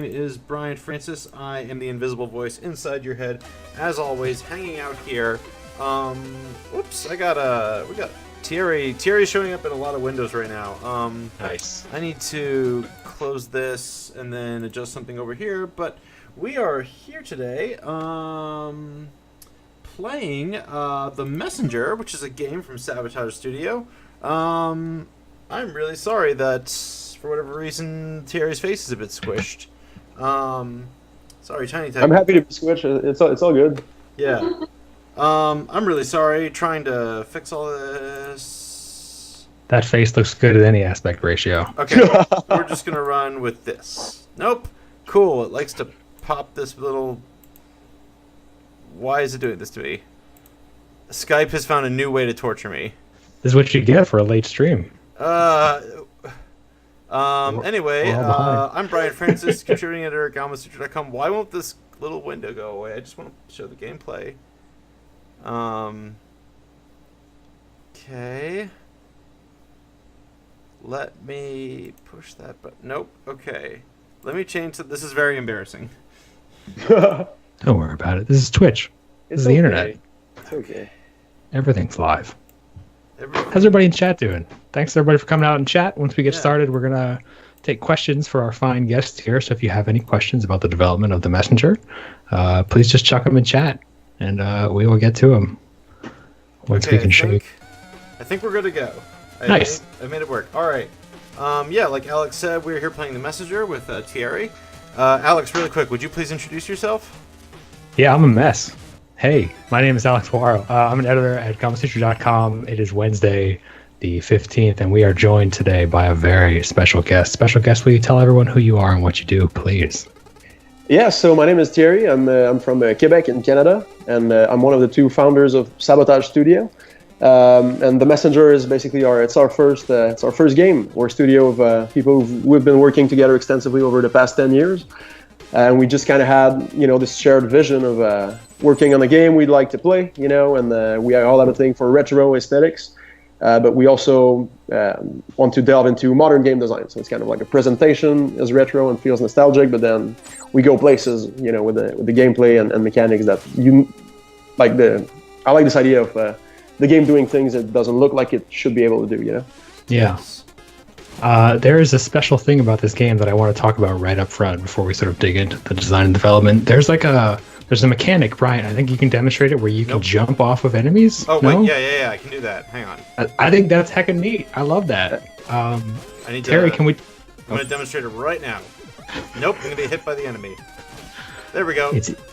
is Brian Francis. I am the invisible voice inside your head, as always, hanging out here. Whoops, we got Thierry. Thierry's showing up in a lot of windows right now. Nice. I need to close this and then adjust something over here, but we are here today, playing The Messenger, which is a game from Sabotage Studio. I'm really sorry that, for whatever reason, Thierry's face is a bit squished. Sorry, Tiny Tech. I'm happy to be squished. It's all good. Yeah. I'm really sorry. Trying to fix all this. That face looks good at any aspect ratio. Okay, we're just gonna run with this. Nope. Cool. It likes to pop this little. Why is it doing this to me? Skype has found a new way to torture me. This is what you get for a late stream. Anyway, I'm Brian Francis, contributing editor at Gamasutra.com. Why won't this little window go away? I just want to show the gameplay. Okay. Let me push that button. Nope. Okay. Let me change to this. Is very embarrassing. Don't worry about it. This is Twitch. This is the internet. It's okay. Everything's live. How's everybody in chat doing? Thanks everybody for coming out and chat. Once we get started, we're gonna take questions for our fine guests here. So if you have any questions about the development of the Messenger, please just chuck them in chat, and we will get to them once we can show you. I think we're good to go. Nice. I made it work. All right. Yeah, like Alex said, we're here playing the Messenger with Thierry. Alex, really quick, would you please introduce yourself? Yeah, I'm a mess. Hey, my name is Alex Poirot. I'm an editor at Gamasutra.com. It is Wednesday, the 15th, and we are joined today by a very special guest. Special guest, will you tell everyone who you are and what you do, please? Yeah, so my name is Thierry. I'm from Quebec in Canada, and I'm one of the two founders of Sabotage Studio. And the Messenger is basically our first game. We're a studio of people we've been working together extensively over the past 10 years. And we just kind of had, this shared vision of working on a game we'd like to play, and we all have a thing for retro aesthetics. But we also want to delve into modern game design. So it's kind of like a presentation is retro and feels nostalgic, but then we go places, with the gameplay and mechanics that I like this idea of the game doing things it doesn't look like it should be able to do, Yeah. There is a special thing about this game that I want to talk about right up front before we sort of dig into the design and development. There's a mechanic, Brian. I think you can demonstrate it where you can jump off of enemies. Oh, no? Wait, yeah, I can do that. Hang on. I think that's heckin' neat. I love that. Terry, can we? I'm going to demonstrate it right now. Nope, I'm going to be hit by the enemy. There we go.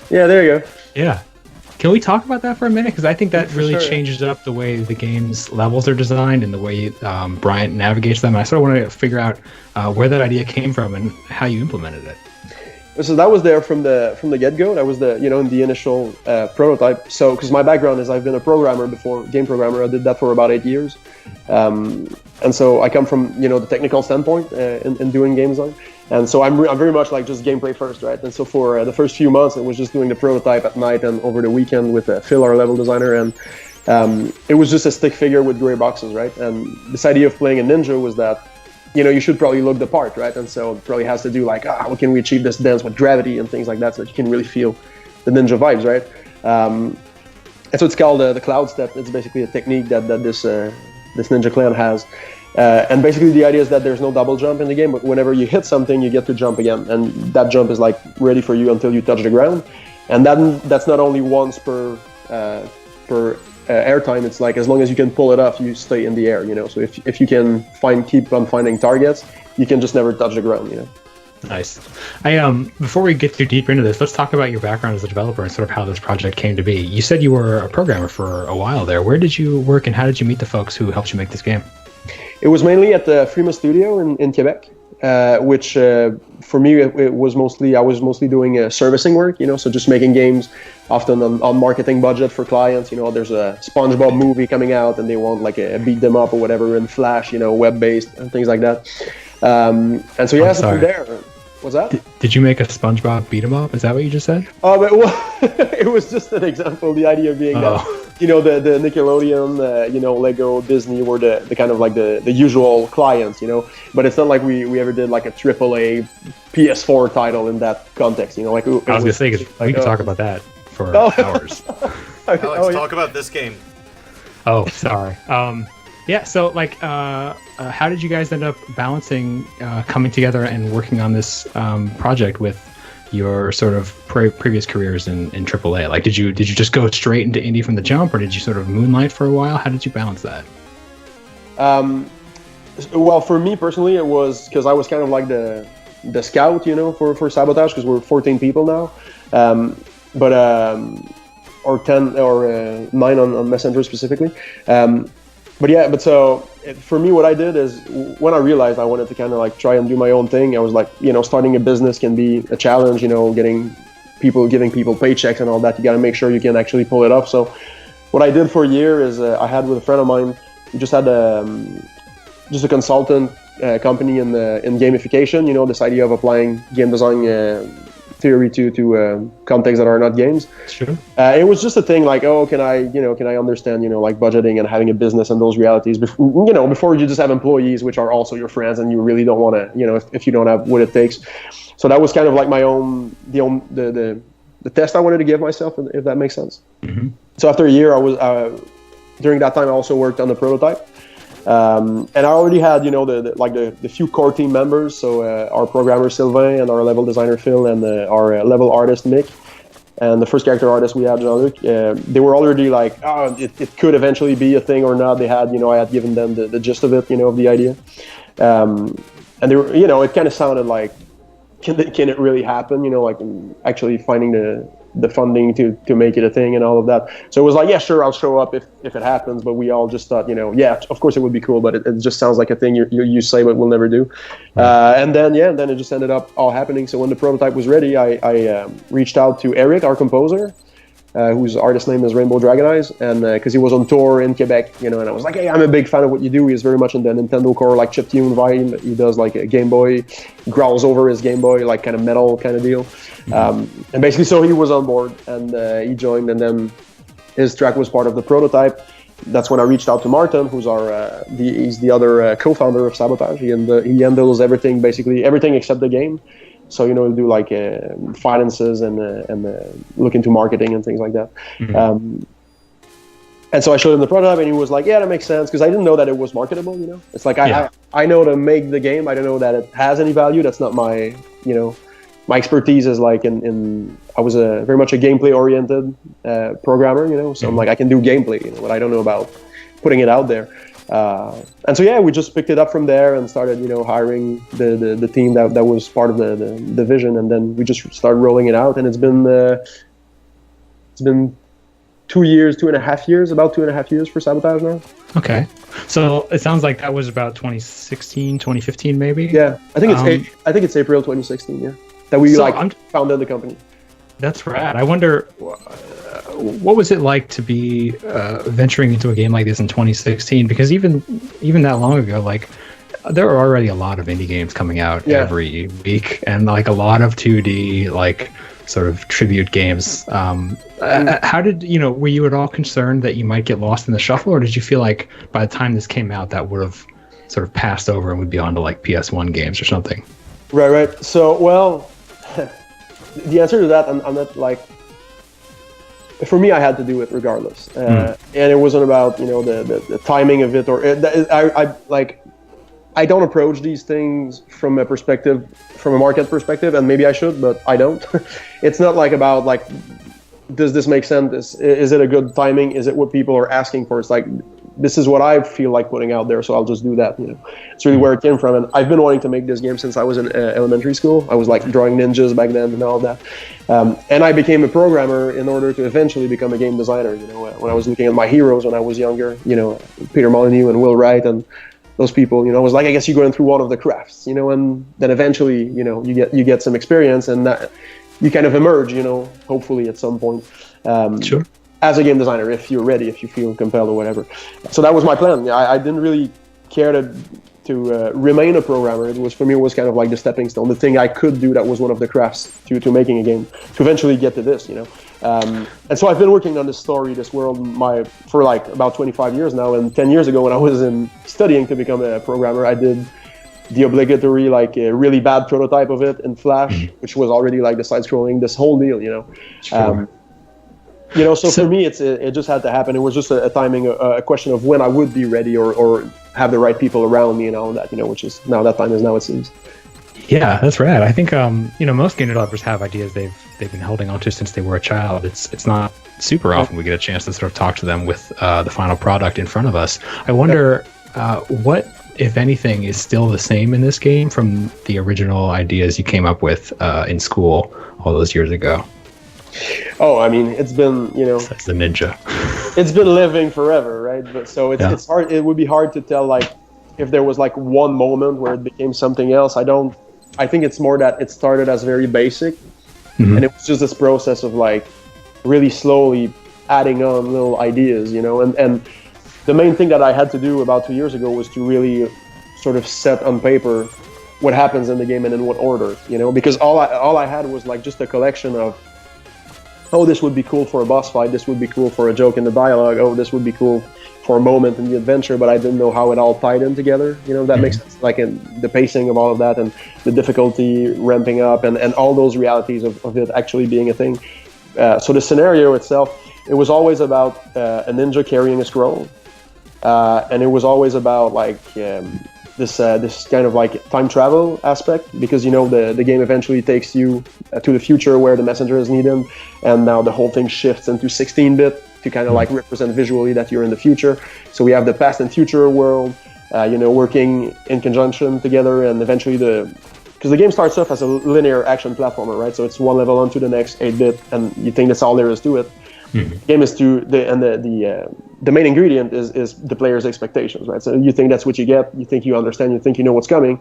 Yeah, there you go. Yeah. Can we talk about that for a minute? Because I think that really changes up the way the game's levels are designed and the way Brian navigates them. I sort of want to figure out where that idea came from and how you implemented it. So that was there from the get-go. That was in the initial prototype. So because my background is I've been a programmer before, game programmer. I did that for about 8 years, and so I come from the technical standpoint in doing game design. And so I'm very much like just gameplay first, right? And so for the first few months, it was just doing the prototype at night and over the weekend with Phil, our level designer, and it was just a stick figure with gray boxes, right? And this idea of playing a ninja was that you should probably look the part, right? And so it probably has to do like, how can we achieve this dance with gravity and things like that so that you can really feel the ninja vibes, right? And so it's called the cloud step. It's basically a technique that this ninja clan has. And basically the idea is that there's no double jump in the game, but whenever you hit something, you get to jump again. And that jump is like ready for you until you touch the ground. And that's not only once per airtime, it's like as long as you can pull it off, you stay in the air, So if you can keep on finding targets, you can just never touch the ground, Nice. Before we get too deep into this, let's talk about your background as a developer and sort of how this project came to be. You said you were a programmer for a while there. Where did you work and how did you meet the folks who helped you make this game? It was mainly at the frictionless studio in Quebec, which for me I was mostly doing servicing work, so just making games, often on marketing budget for clients. There's a SpongeBob movie coming out and they want like a beat them up or whatever in Flash, web-based and things like that. And so yeah, so from there. What's that? Did you make a SpongeBob beat 'em up? Is that what you just said? But it was just an example. The idea being that the Nickelodeon, Lego, Disney were the kind of like the usual clients, but it's not like we ever did like a AAA PS4 title in that context, like I was gonna say we could talk about that for hours. Alex, talk about this game. Oh, sorry. Yeah, so like, how did you guys end up balancing coming together and working on this project with your sort of previous careers in AAA? Like, did you just go straight into indie from the jump, or did you sort of moonlight for a while? How did you balance that? Well, for me personally, it was because I was kind of like the scout, for Sabotage, because we're 14 people now, or 10 or 9 on Messenger specifically. For me, what I did is when I realized I wanted to kind of like try and do my own thing, I was like, starting a business can be a challenge, giving people paychecks and all that. You got to make sure you can actually pull it off. So what I did for a year is I had with a friend of mine, we just had just a consultant company in gamification, this idea of applying game design theory to contexts that are not games. Sure. It was just a thing like, can I understand, like budgeting and having a business and those realities before you just have employees, which are also your friends, and you really don't want to, if you don't have what it takes. So that was kind of like my own, the test I wanted to give myself, if that makes sense. Mm-hmm. So after a year, I was, during that time, I also worked on the prototype. And I already had, the few core team members. So our programmer Sylvain and our level designer Phil and our level artist Mick and the first character artist we had Jean-Luc. They were already like, it could eventually be a thing or not. They had, I had given them the gist of it, of the idea. And they were, it kind of sounded like, can it really happen? Like actually finding the funding to make it a thing and all of that. So it was like, yeah, sure, I'll show up if it happens. But we all just thought, yeah, of course it would be cool, but it just sounds like a thing you say but we'll never do. And then it just ended up all happening. So when the prototype was ready, I reached out to Eric, our composer, whose artist name is Rainbow Dragon Eyes, and because he was on tour in Quebec, and I was like, hey, I'm a big fan of what you do. He's very much in the Nintendo core, like chiptune vibe. He does like a Game Boy, growls over his Game Boy, like kind of metal kind of deal. And basically, so he was on board, and he joined, and then his track was part of the prototype. That's when I reached out to Martin, who's he's the other co-founder of Sabotage. He handles everything, basically everything except the game. So he'll do like finances and look into marketing and things like that. Mm-hmm. And so I showed him the prototype, and he was like, "Yeah, that makes sense," because I didn't know that it was marketable. It's like I know to make the game. I don't know that it has any value. That's not my my expertise is like I was very much a gameplay oriented programmer. So I'm like, I can do gameplay, but I don't know about putting it out there. And so we just picked it up from there and started hiring the team that was part of the vision, and then we just started rolling it out, and it's been 2.5 years for Sabotage now. Okay, so it sounds like that was about 2016, 2015 maybe. Yeah, I think it's April 2016. Yeah, that we founded the company. That's rad. I wonder, what was it like to be venturing into a game like this in 2016? Because even that long ago, like there are already a lot of indie games coming out every week, and like a lot of 2D like sort of tribute games. How did were you at all concerned that you might get lost in the shuffle, or did you feel like by the time this came out that would have sort of passed over and would be on to like PS1 games or something? Right. So the answer to that, I'm not like. For me, I had to do it regardless, and it wasn't about the timing of it, or I don't approach these things from a market perspective, and maybe I should, but I don't. It's not like about like, does this make sense? Is it a good timing? Is it what people are asking for? It's like, this is what I feel like putting out there, so I'll just do that. It's really where it came from, and I've been wanting to make this game since I was in elementary school. I was like drawing ninjas back then and all that, and I became a programmer in order to eventually become a game designer. When I was looking at my heroes when I was younger, Peter Molyneux and Will Wright and those people, I was like, I guess you're going through one of the crafts, and then eventually, you get some experience, and that you kind of emerge, hopefully at some point. Sure. As a game designer, if you're ready, if you feel compelled or whatever. So that was my plan. I didn't really care to remain a programmer. For me, it was kind of like the stepping stone, the thing I could do that was one of the crafts to making a game, to eventually get to this, And so I've been working on this story, this world, for like about 25 years now. And 10 years ago, when I was studying to become a programmer, I did the obligatory, like a really bad prototype of it in Flash, which was already like the side-scrolling, this whole deal, you know. Sure. So for me, it just had to happen. It was just a timing, a question of when I would be ready or have the right people around me and all that, you know, which is now that time is now, it seems. Yeah, that's rad. I think most game developers have ideas they've been holding on to since they were a child. It's not super often we get a chance to sort of talk to them with the final product in front of us. I wonder what, if anything, is still the same in this game from the original ideas you came up with in school all those years ago. Oh, I mean, it's been, you know, that's the ninja. It's been living forever, right? But so it's hard. It would be hard to tell, like, if there was like one moment where it became something else. I think it's more that it started as very basic, and it was just this process of like really slowly adding on little ideas, you know. And the main thing that I had to do about 2 years ago was to really sort of set on paper what happens in the game and in what order, you know, because all I had was like just a collection of, oh, this would be cool for a boss fight, this would be cool for a joke in the dialogue, oh, this would be cool for a moment in the adventure, but I didn't know how it all tied in together, you know. That makes sense, like in the pacing of all of that and the difficulty ramping up and all those realities of it actually being a thing. So the scenario itself, it was always about a ninja carrying a scroll, and it was always about like this kind of like time travel aspect, because, you know, the game eventually takes you to the future where the messenger is needed, and now the whole thing shifts into 16-bit to kind of like represent visually that you're in the future. So we have the past and future world, you know, working in conjunction together, and eventually because the game starts off as a linear action platformer, right? So it's one level on to the next 8-bit, and you think that's all there is to it. The game is the main ingredient is the player's expectations, right? So you think that's what you get, you think you understand, you think you know what's coming,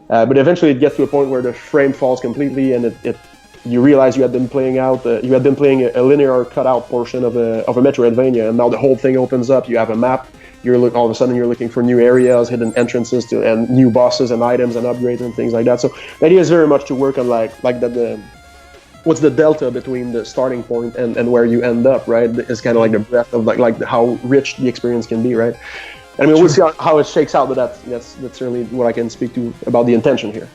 but eventually it gets to a point where the frame falls completely, and you realize you had been playing a linear cutout portion of a Metroidvania, and now the whole thing opens up. You have a map. All of a sudden you're looking for new areas, hidden entrances and new bosses and items and upgrades and things like that. So the idea is very much to work on like that what's the delta between the starting point and where you end up, right? It's kind of like the breadth of like how rich the experience can be, right? I mean, we'll see how it shakes out, but that's certainly what I can speak to about the intention here.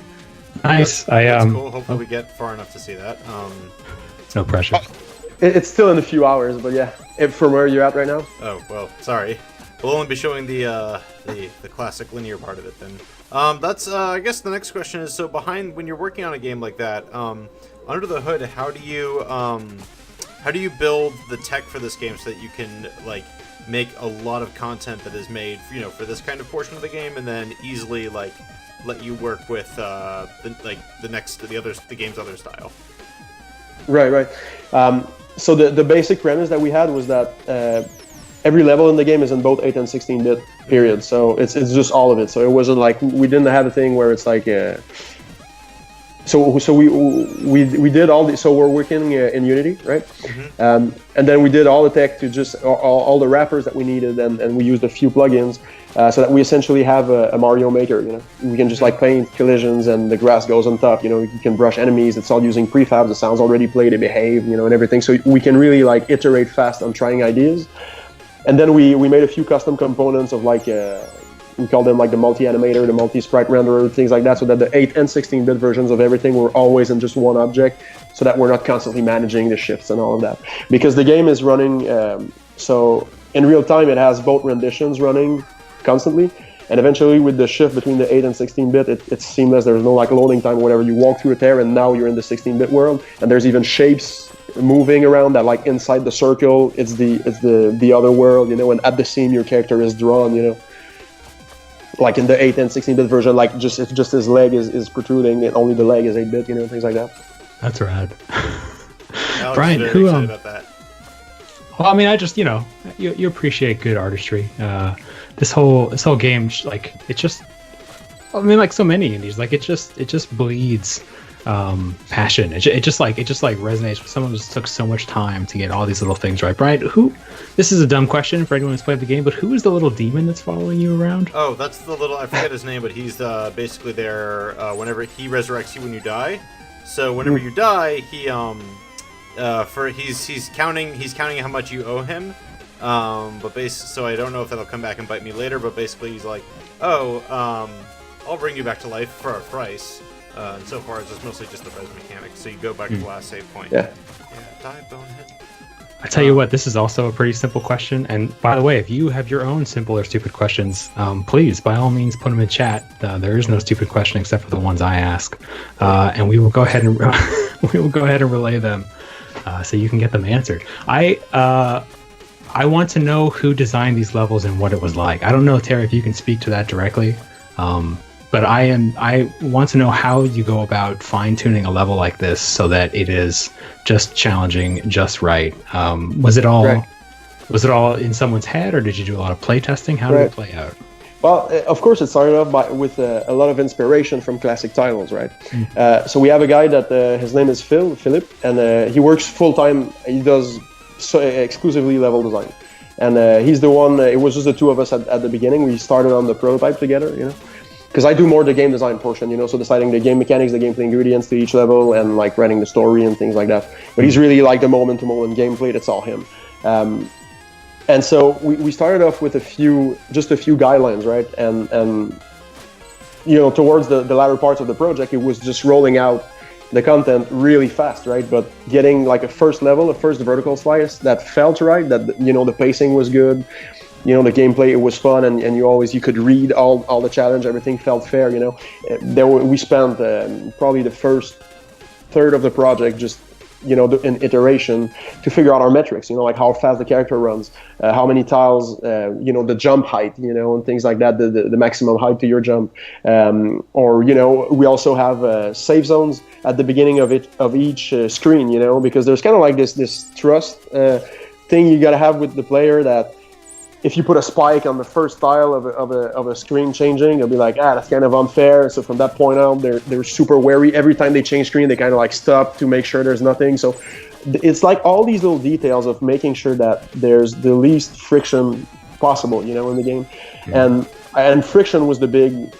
Nice. That's cool. Hopefully we get far enough to see that. No pressure. It's still in a few hours, but yeah. From where you're at right now? Oh, well, sorry. We'll only be showing the classic linear part of it then. That's I guess the next question is, so when you're working on a game like that, under the hood, how do you build the tech for this game so that you can like make a lot of content that is made, you know, for this kind of portion of the game, and then easily like let you work with the game's other style? Right. So the basic premise that we had was that every level in the game is in both 8 and 16-bit period. So it's just all of it. So it wasn't like we didn't have a thing where it's like so we did all the, so we're working in Unity, right? And then we did all the tech to just all the wrappers that we needed, and we used a few plugins so that we essentially have a Mario Maker. You know, we can just like paint collisions, and the grass goes on top. You know, you can brush enemies. It's all using prefabs. The sounds already play, they behave. You know, and everything. So we can really like iterate fast on trying ideas. And then we made a few custom components of like we call them like the multi-animator, the multi-sprite renderer, things like that, so that the 8 and 16-bit versions of everything were always in just one object, so that we're not constantly managing the shifts and all of that. Because the game is running, so in real time it has both renditions running constantly, and eventually with the shift between the 8 and 16-bit, it's seamless. There's no like loading time or whatever. You walk through a tear and now you're in the 16-bit world, and there's even shapes moving around that like inside the circle, it's the other world, you know, and at the seam your character is drawn, you know. Like in the 8 and 16-bit version, like just his leg is protruding, and only the leg is 8-bit, you know, things like that. That's rad. Brian, who about that? Well, I mean, I just, you know, you appreciate good artistry. This whole game, like, it just, I mean, like so many indies, like it just bleeds passion. It just resonates with someone who just took so much time to get all these little things right. Brian, this is a dumb question for anyone who's played the game, but who is the little demon that's following you around? Oh, that's the little, I forget his name, but he's basically there whenever he resurrects you when you die. So whenever you die, he he's counting how much you owe him. So I don't know if that'll come back and bite me later. But basically, he's like, I'll bring you back to life for a price. And so far, it's mostly just the res mechanics. So you go back to the last save point. Yeah. Die, bonehead. I tell you what, this is also a pretty simple question. And by the way, if you have your own simple or stupid questions, please, by all means, put them in chat. There is no stupid question except for the ones I ask, and we will go ahead and relay them, so you can get them answered. I want to know who designed these levels and what it was like. I don't know, Terry, if you can speak to that directly. But I want to know how you go about fine-tuning a level like this so that it is just challenging, just right. Was it all in someone's head, or did you do a lot of play testing? How did it play out? Well, of course, it started off with a lot of inspiration from classic titles, right? So we have a guy that his name is Philip, and he works full-time. He does exclusively level design. And he's the one, it was just the two of us at the beginning. We started on the prototype together, because I do more the game design portion, so deciding the game mechanics, the gameplay ingredients to each level, and like writing the story and things like that. But he's really like the moment-to-moment gameplay. That's all him. And so we started off with just a few guidelines, right? And towards the latter parts of the project, it was just rolling out the content really fast, right? But getting like a first vertical slice that felt right, that the pacing was good. The gameplay, it was fun, and you could read all the challenge, everything felt fair, we spent probably the first third of the project just, in iteration to figure out our metrics, like how fast the character runs, how many tiles, the jump height, and things like that, the maximum height to your jump. Or, we also have save zones at the beginning of each screen, because there's kind of like this trust thing you got to have with the player, that if you put a spike on the first tile of a screen changing, they'll be like, that's kind of unfair. So from that point on, they're super wary. Every time they change screen, they kind of like stop to make sure there's nothing. So it's like all these little details of making sure that there's the least friction possible, in the game. Yeah. And friction was the big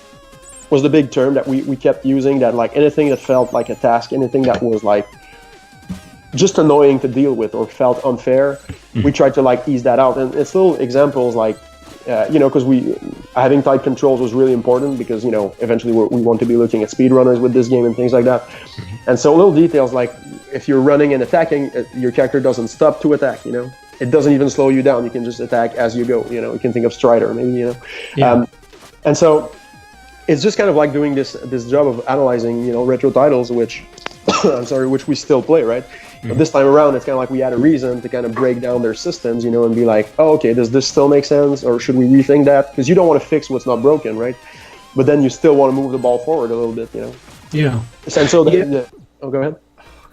term that we kept using. That like anything that felt like a task, anything that was like just annoying to deal with or felt unfair, we tried to like ease that out. And it's little examples like, because having tight controls was really important, because eventually we want to be looking at speedrunners with this game and things like that. And so little details like if you're running and attacking, your character doesn't stop to attack. It doesn't even slow you down. You can just attack as you go. You can think of Strider maybe. Yeah. And so it's just kind of like doing this job of analyzing retro titles, which which we still play, right? But this time around, it's kind of like we had a reason to kind of break down their systems, and be like, oh, okay, does this still make sense? Or should we rethink that? Because you don't want to fix what's not broken, right? But then you still want to move the ball forward a little bit, Yeah. And so, oh, go ahead.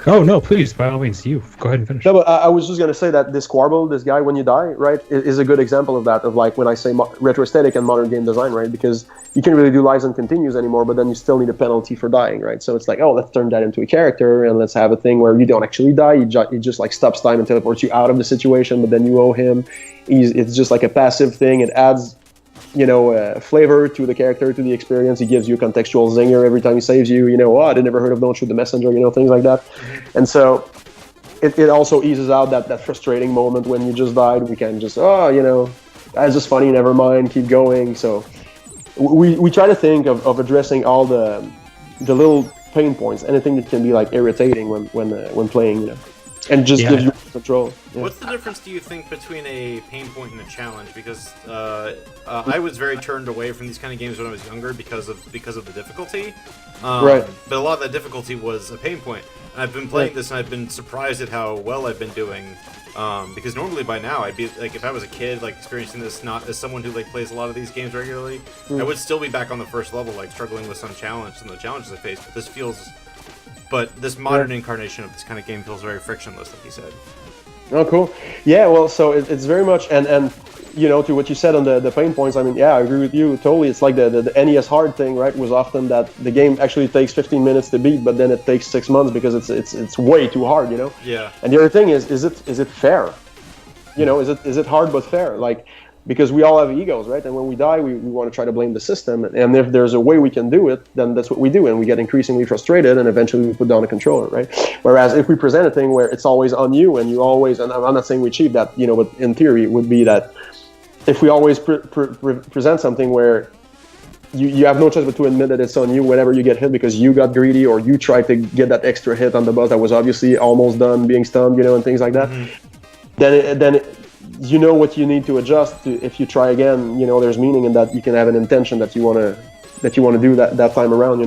Oh, no, please, by all means, you. Go ahead and finish. No, but I was just going to say that this Quarble, this guy, when you die, right, is a good example of that, of like when I say retro aesthetic and modern game design, right? Because you can't really do lives and continues anymore, but then you still need a penalty for dying, right? So it's like, oh, let's turn that into a character, and let's have a thing where you don't actually die. He just like stops time and teleports you out of the situation, but then you owe him. It's just like a passive thing. It adds flavor to the character, to the experience. He gives you a contextual zinger every time he saves you. I never heard of Don't Shoot the Messenger, things like that. And so it also eases out that frustrating moment when you just died. We can just, that's just funny, never mind, keep going. So we try to think of addressing all the little pain points, anything that can be like irritating when playing, and just gives you control. Yeah. What's the difference, do you think, between a pain point and a challenge? Because I was very turned away from these kind of games when I was younger because of the difficulty. Right. But a lot of that difficulty was a pain point. And I've been playing this, and I've been surprised at how well I've been doing. Because normally by now, I'd be like, if I was a kid, like experiencing this, not as someone who like plays a lot of these games regularly, I would still be back on the first level, like struggling with some the challenges I faced. But this modern incarnation of this kind of game feels very frictionless, like you said. Oh, cool. Yeah, well, so it's very much, and to what you said on the pain points, I mean, yeah, I agree with you totally. It's like the NES hard thing, right, was often that the game actually takes 15 minutes to beat, but then it takes 6 months because it's way too hard, Yeah. And the other thing is it fair? Is it hard but fair? Like, because we all have egos, right? And when we die, we want to try to blame the system. And if there's a way we can do it, then that's what we do. And we get increasingly frustrated, and eventually we put down a controller, right? Whereas if we present a thing where it's always on you, and you always, and I'm not saying we achieve that, but in theory it would be that if we always present something where you have no choice but to admit that it's on you whenever you get hit because you got greedy or you tried to get that extra hit on the boss that was obviously almost done being stunned, and things like that, then you know what you need to adjust to. If you try again, there's meaning in that. You can have an intention that you want to do that time around,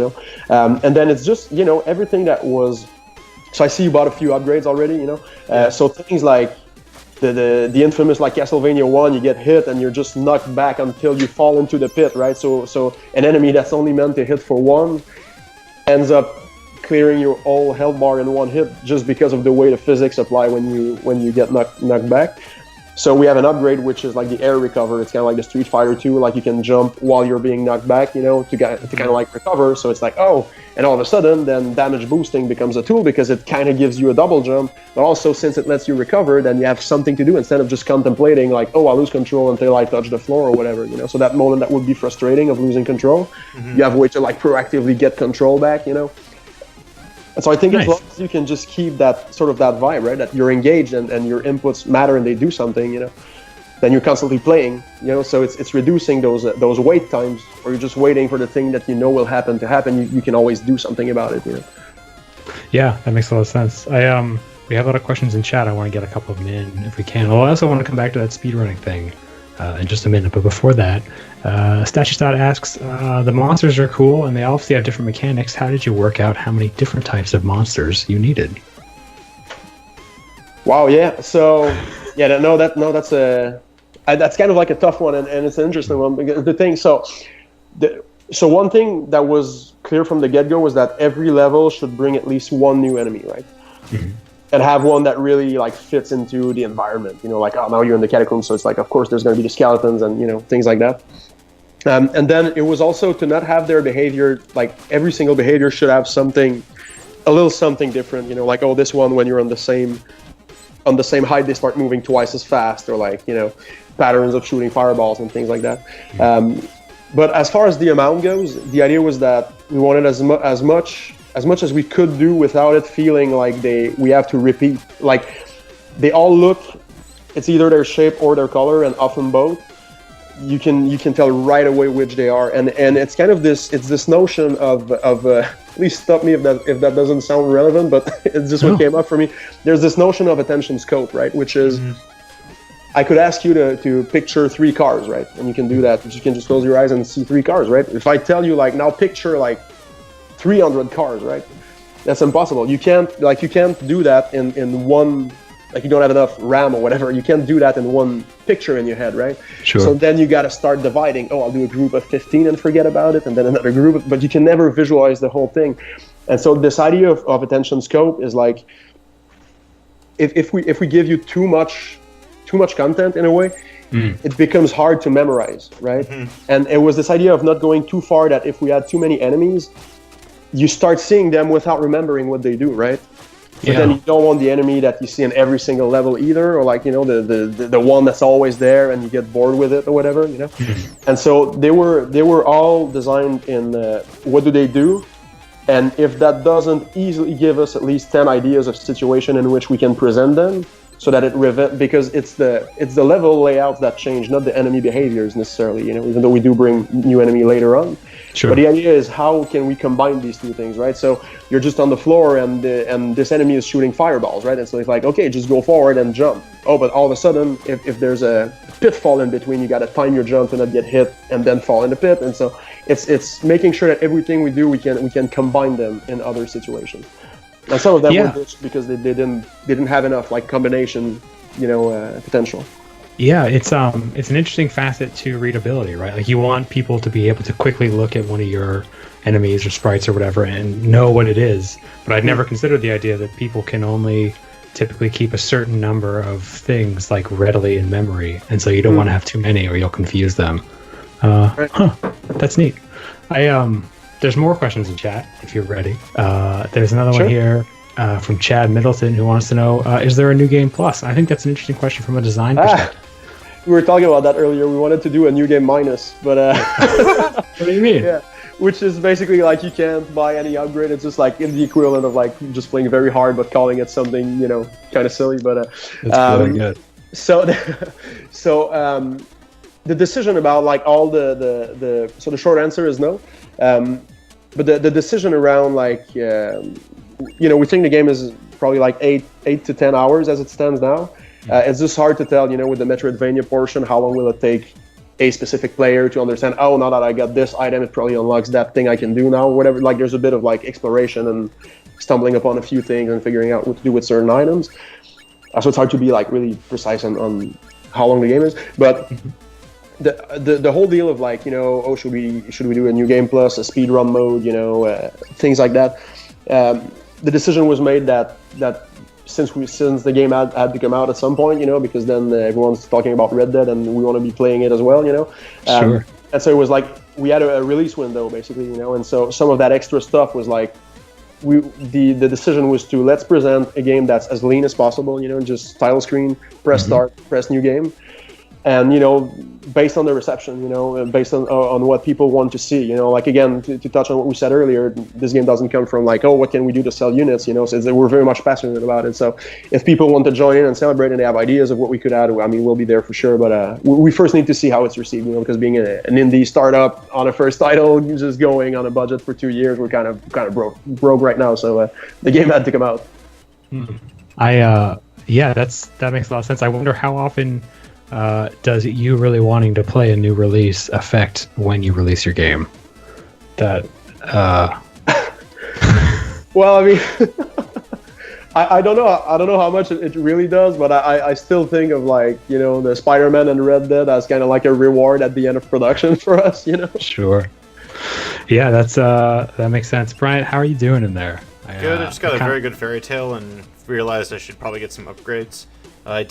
and then it's just everything that was. So I see you bought a few upgrades already, so things like the infamous like Castlevania 1, you get hit and you're just knocked back until you fall into the pit, right? So an enemy that's only meant to hit for one ends up clearing your whole health bar in one hit just because of the way the physics apply when you get knocked back. So we have an upgrade which is like the air recover. It's kind of like the Street Fighter 2, like you can jump while you're being knocked back, to kind of like recover. So it's like, and all of a sudden then damage boosting becomes a tool because it kind of gives you a double jump, but also since it lets you recover, then you have something to do instead of just contemplating like, I lose control until I touch the floor or whatever, So that moment that would be frustrating of losing control, you have a way to like proactively get control back, And so I think as long as you can just keep that sort of that vibe, right, that you're engaged and your inputs matter and they do something, then you're constantly playing, so it's reducing those wait times, or you're just waiting for the thing that will happen to happen. You can always do something about it, Yeah, that makes a lot of sense. We have a lot of questions in chat. I want to get a couple of them in if we can. I also want to come back to that speedrunning thing in just a minute, but before that, Statuestat asks, the monsters are cool and they obviously have different mechanics. How did you work out how many different types of monsters you needed? Wow, yeah. So, that's kind of like a tough one, and it's an interesting one. Because the thing, so one thing that was clear from the get-go was that every level should bring at least one new enemy, right? Mm-hmm. And have one that really like fits into the environment. Like, now you're in the catacombs, so it's like, of course, there's going to be the skeletons and things like that. And then it was also to not have their behavior, like every single behavior should have a little something different. Like, this one when you're on the same height, they start moving twice as fast, or like patterns of shooting fireballs and things like that. But as far as the amount goes, the idea was that we wanted as much as we could do without it feeling like we have to repeat. Like, they all look, it's either their shape or their color, and often both. You can tell right away which they are, and it's kind of this notion of please stop me if that doesn't sound relevant, but it's just what came up for me. There's this notion of attention scope, right? Which is, I could ask you to picture 3 cars, right? And you can do that. You can just close your eyes and see 3 cars, right? If I tell you like, now picture like 300 cars, right? That's impossible. You can't do that in one, like you don't have enough RAM or whatever. You can't do that in one picture in your head, right? Sure. So then you got to start dividing. I'll do a group of 15 and forget about it, and then another group, but you can never visualize the whole thing. And so this idea of attention scope is like, if we give you too much content in a way, it becomes hard to memorize, right? And it was this idea of not going too far, that if we had too many enemies, you start seeing them without remembering what they do, right? But then you don't want the enemy that you see in every single level either, or like, the one that's always there and you get bored with it or whatever, And so they were all designed in what do they do? And if that doesn't easily give us at least 10 ideas of situation in which we can present them, so that because it's the level layouts that change, not the enemy behaviors necessarily, even though we do bring new enemy later on. Sure. But the idea is, how can we combine these two things, right? So you're just on the floor and this enemy is shooting fireballs, right? And so it's like, okay, just go forward and jump. But all of a sudden, if there's a pitfall in between, you got to time your jump to not get hit and then fall in the pit. And so it's making sure that everything we do, we can combine them in other situations. And some of them were ditched because they didn't have enough like combination, potential. Yeah, it's an interesting facet to readability, right? Like, you want people to be able to quickly look at one of your enemies or sprites or whatever and know what it is. But I'd never considered the idea that people can only typically keep a certain number of things like readily in memory, and so you don't want to have too many or you'll confuse them. That's neat. There's more questions in chat if you're ready. There's another one here from Chad Middleton who wants to know, is there a New Game Plus? I think that's an interesting question from a design perspective. we were talking about that earlier. We wanted to do a new game minus, but What do you mean? yeah, which is basically like you can't buy any upgrade. It's just like in the equivalent of like just playing very hard, but calling it something kind of silly. But That's really good. so the decision about like all the so the short answer is no. But the decision around like we think the game is probably like 8 to 10 hours as it stands now. It's just hard to tell, with the Metroidvania portion, how long will it take a specific player to understand, oh, now that I got this item, it probably unlocks that thing I can do now, whatever. Like there's a bit of like exploration and stumbling upon a few things and figuring out what to do with certain items. So it's hard to be like really precise on how long the game is. But the whole deal of like, should we do a new game plus, a speed run mode, things like that. The decision was made that since the game had to come out at some point, because then everyone's talking about Red Dead and we want to be playing it as well, Sure. And so it was like we had a release window basically, and so some of that extra stuff was like the decision was to let's present a game that's as lean as possible, just title screen, press start, press new game. And based on the reception, based on what people want to see, like again to touch on what we said earlier, this game doesn't come from like, oh, what can we do to sell units, so we're very much passionate about it. So if people want to join in and celebrate and they have ideas of what we could add, I mean, we'll be there for sure. But we first need to see how it's received, because being an indie startup on a first title, just going on a budget for 2 years, we're kind of broke right now. So the game had to come out. Yeah, that makes a lot of sense. I wonder how often does you really wanting to play a new release affect when you release your game? That well, I mean, I don't know how much it really does, but I still think of like the Spider-Man and Red Dead as kind of like a reward at the end of production for us, Sure. Yeah, that makes sense. Brian, how are you doing in there? Good. I just got a very good fairy tale and realized I should probably get some upgrades. I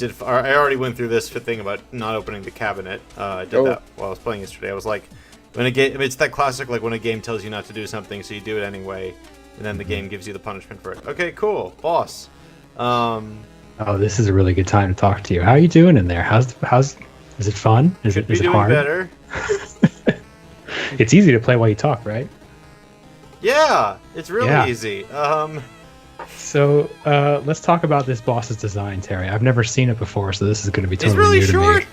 already went through this thing about not opening the cabinet. I did that while I was playing yesterday. I was like, when a game, it's that classic like when a game tells you not to do something, so you do it anyway, and then the game gives you the punishment for it. Okay, cool, boss. This is a really good time to talk to you. How are you doing in there? How's is it fun? Is it hard? Better. It's easy to play while you talk, right? Yeah, it's really easy. So let's talk about this boss's design, Terry. I've never seen it before, so this is going to be totally new to me. He's really short.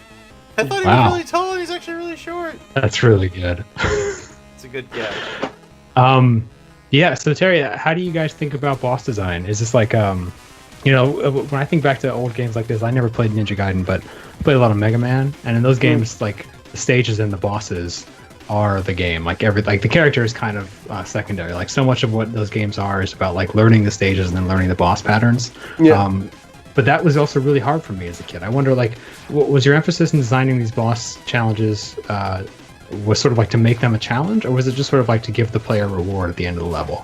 I thought he was really tall, and he's actually really short. That's really good. It's a good guess. Yeah. So Terry, how do you guys think about boss design? Is this like, when I think back to old games like this, I never played Ninja Gaiden, but I played a lot of Mega Man, and in those games, like the stages and the bosses are the game. Like the character is kind of secondary. Like so much of what those games are is about like learning the stages and then learning the boss patterns. Yeah. But that was also really hard for me as a kid. I wonder, like, what was your emphasis in designing these boss challenges? Was sort of like to make them a challenge, or was it just sort of like to give the player a reward at the end of the level?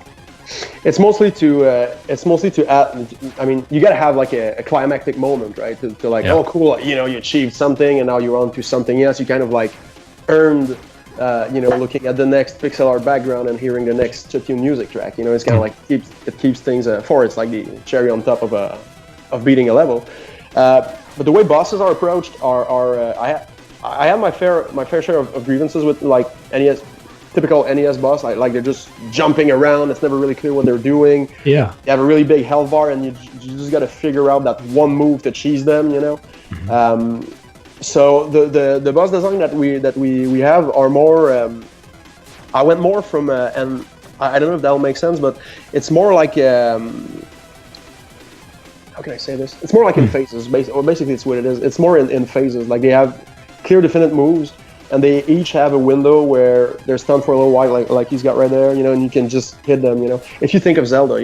It's mostly to add. I mean, you gotta have like a climactic moment, right? To like, oh, cool, you achieved something, and now you're on to something else. You kind of like earned. Looking at the next pixel art background and hearing the next chiptune music track, it's kind of like it keeps things forward. It's like the cherry on top of beating a level. But the way bosses are approached are I have my fair share of grievances with like typical NES boss. Like they're just jumping around. It's never really clear what they're doing. Yeah, you have a really big health bar, and you just got to figure out that one move to cheese them. So the boss design that we have are more. I went more from and I don't know if that'll make sense, but it's more like how can I say this? It's more like in phases. Basically, it's what it is. It's more in phases. Like they have clear, definite moves, and they each have a window where they're stunned for a little while, like he's got right there. And you can just hit them. If you think of Zelda,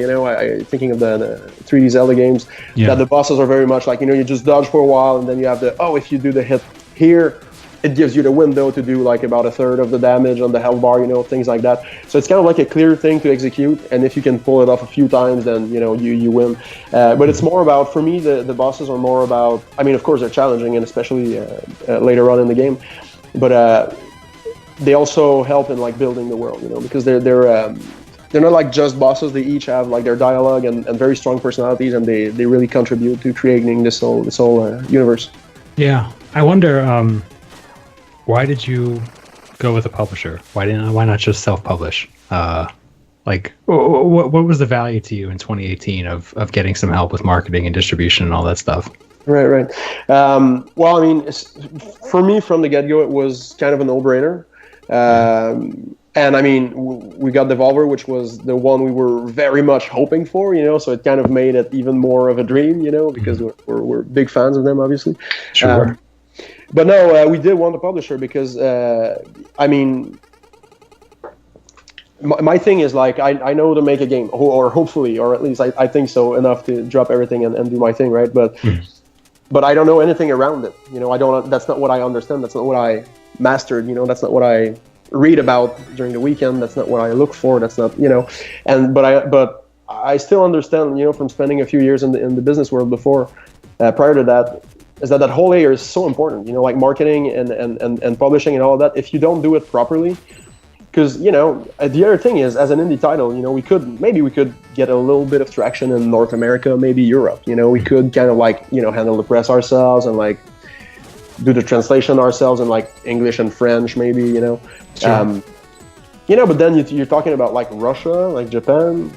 thinking of the 3D Zelda games, that the bosses are very much like you just dodge for a while, and then you have if you do the hit here, it gives you the window to do like about a third of the damage on the health bar, things like that. So it's kind of like a clear thing to execute, and if you can pull it off a few times, then you win. But it's more about, for me, the bosses are more about. I mean, of course, they're challenging, and especially later on in the game, but they also help in like building the world, because they're not like just bosses. They each have like their dialogue and very strong personalities, and they really contribute to creating this whole universe. Yeah, I wonder, why did you go with a publisher? Why not just self-publish? Like, what was the value to you in 2018 of getting some help with marketing and distribution and all that stuff? Right. Well, I mean, for me from the get-go, it was kind of a no-brainer. And I mean, we got Devolver, which was the one we were very much hoping for, so it kind of made it even more of a dream, because we're big fans of them, obviously. Sure. But no, we did want a publisher because, I mean, my thing is like I know to make a game, or hopefully, or at least I think so enough to drop everything and do my thing, right? But I don't know anything around it. I don't. That's not what I understand. That's not what I mastered. That's not what I read about during the weekend. That's not what I look for. That's not But I still understand. From spending a few years in the business world before, prior to that, is that whole layer is so important. Like marketing and publishing and all of that. If you don't do it properly. Because the other thing is, as an indie title, we could get a little bit of traction in North America, maybe Europe. We could kind of handle the press ourselves and do the translation ourselves in English and French, maybe. Sure. But then you're talking about Russia, Japan,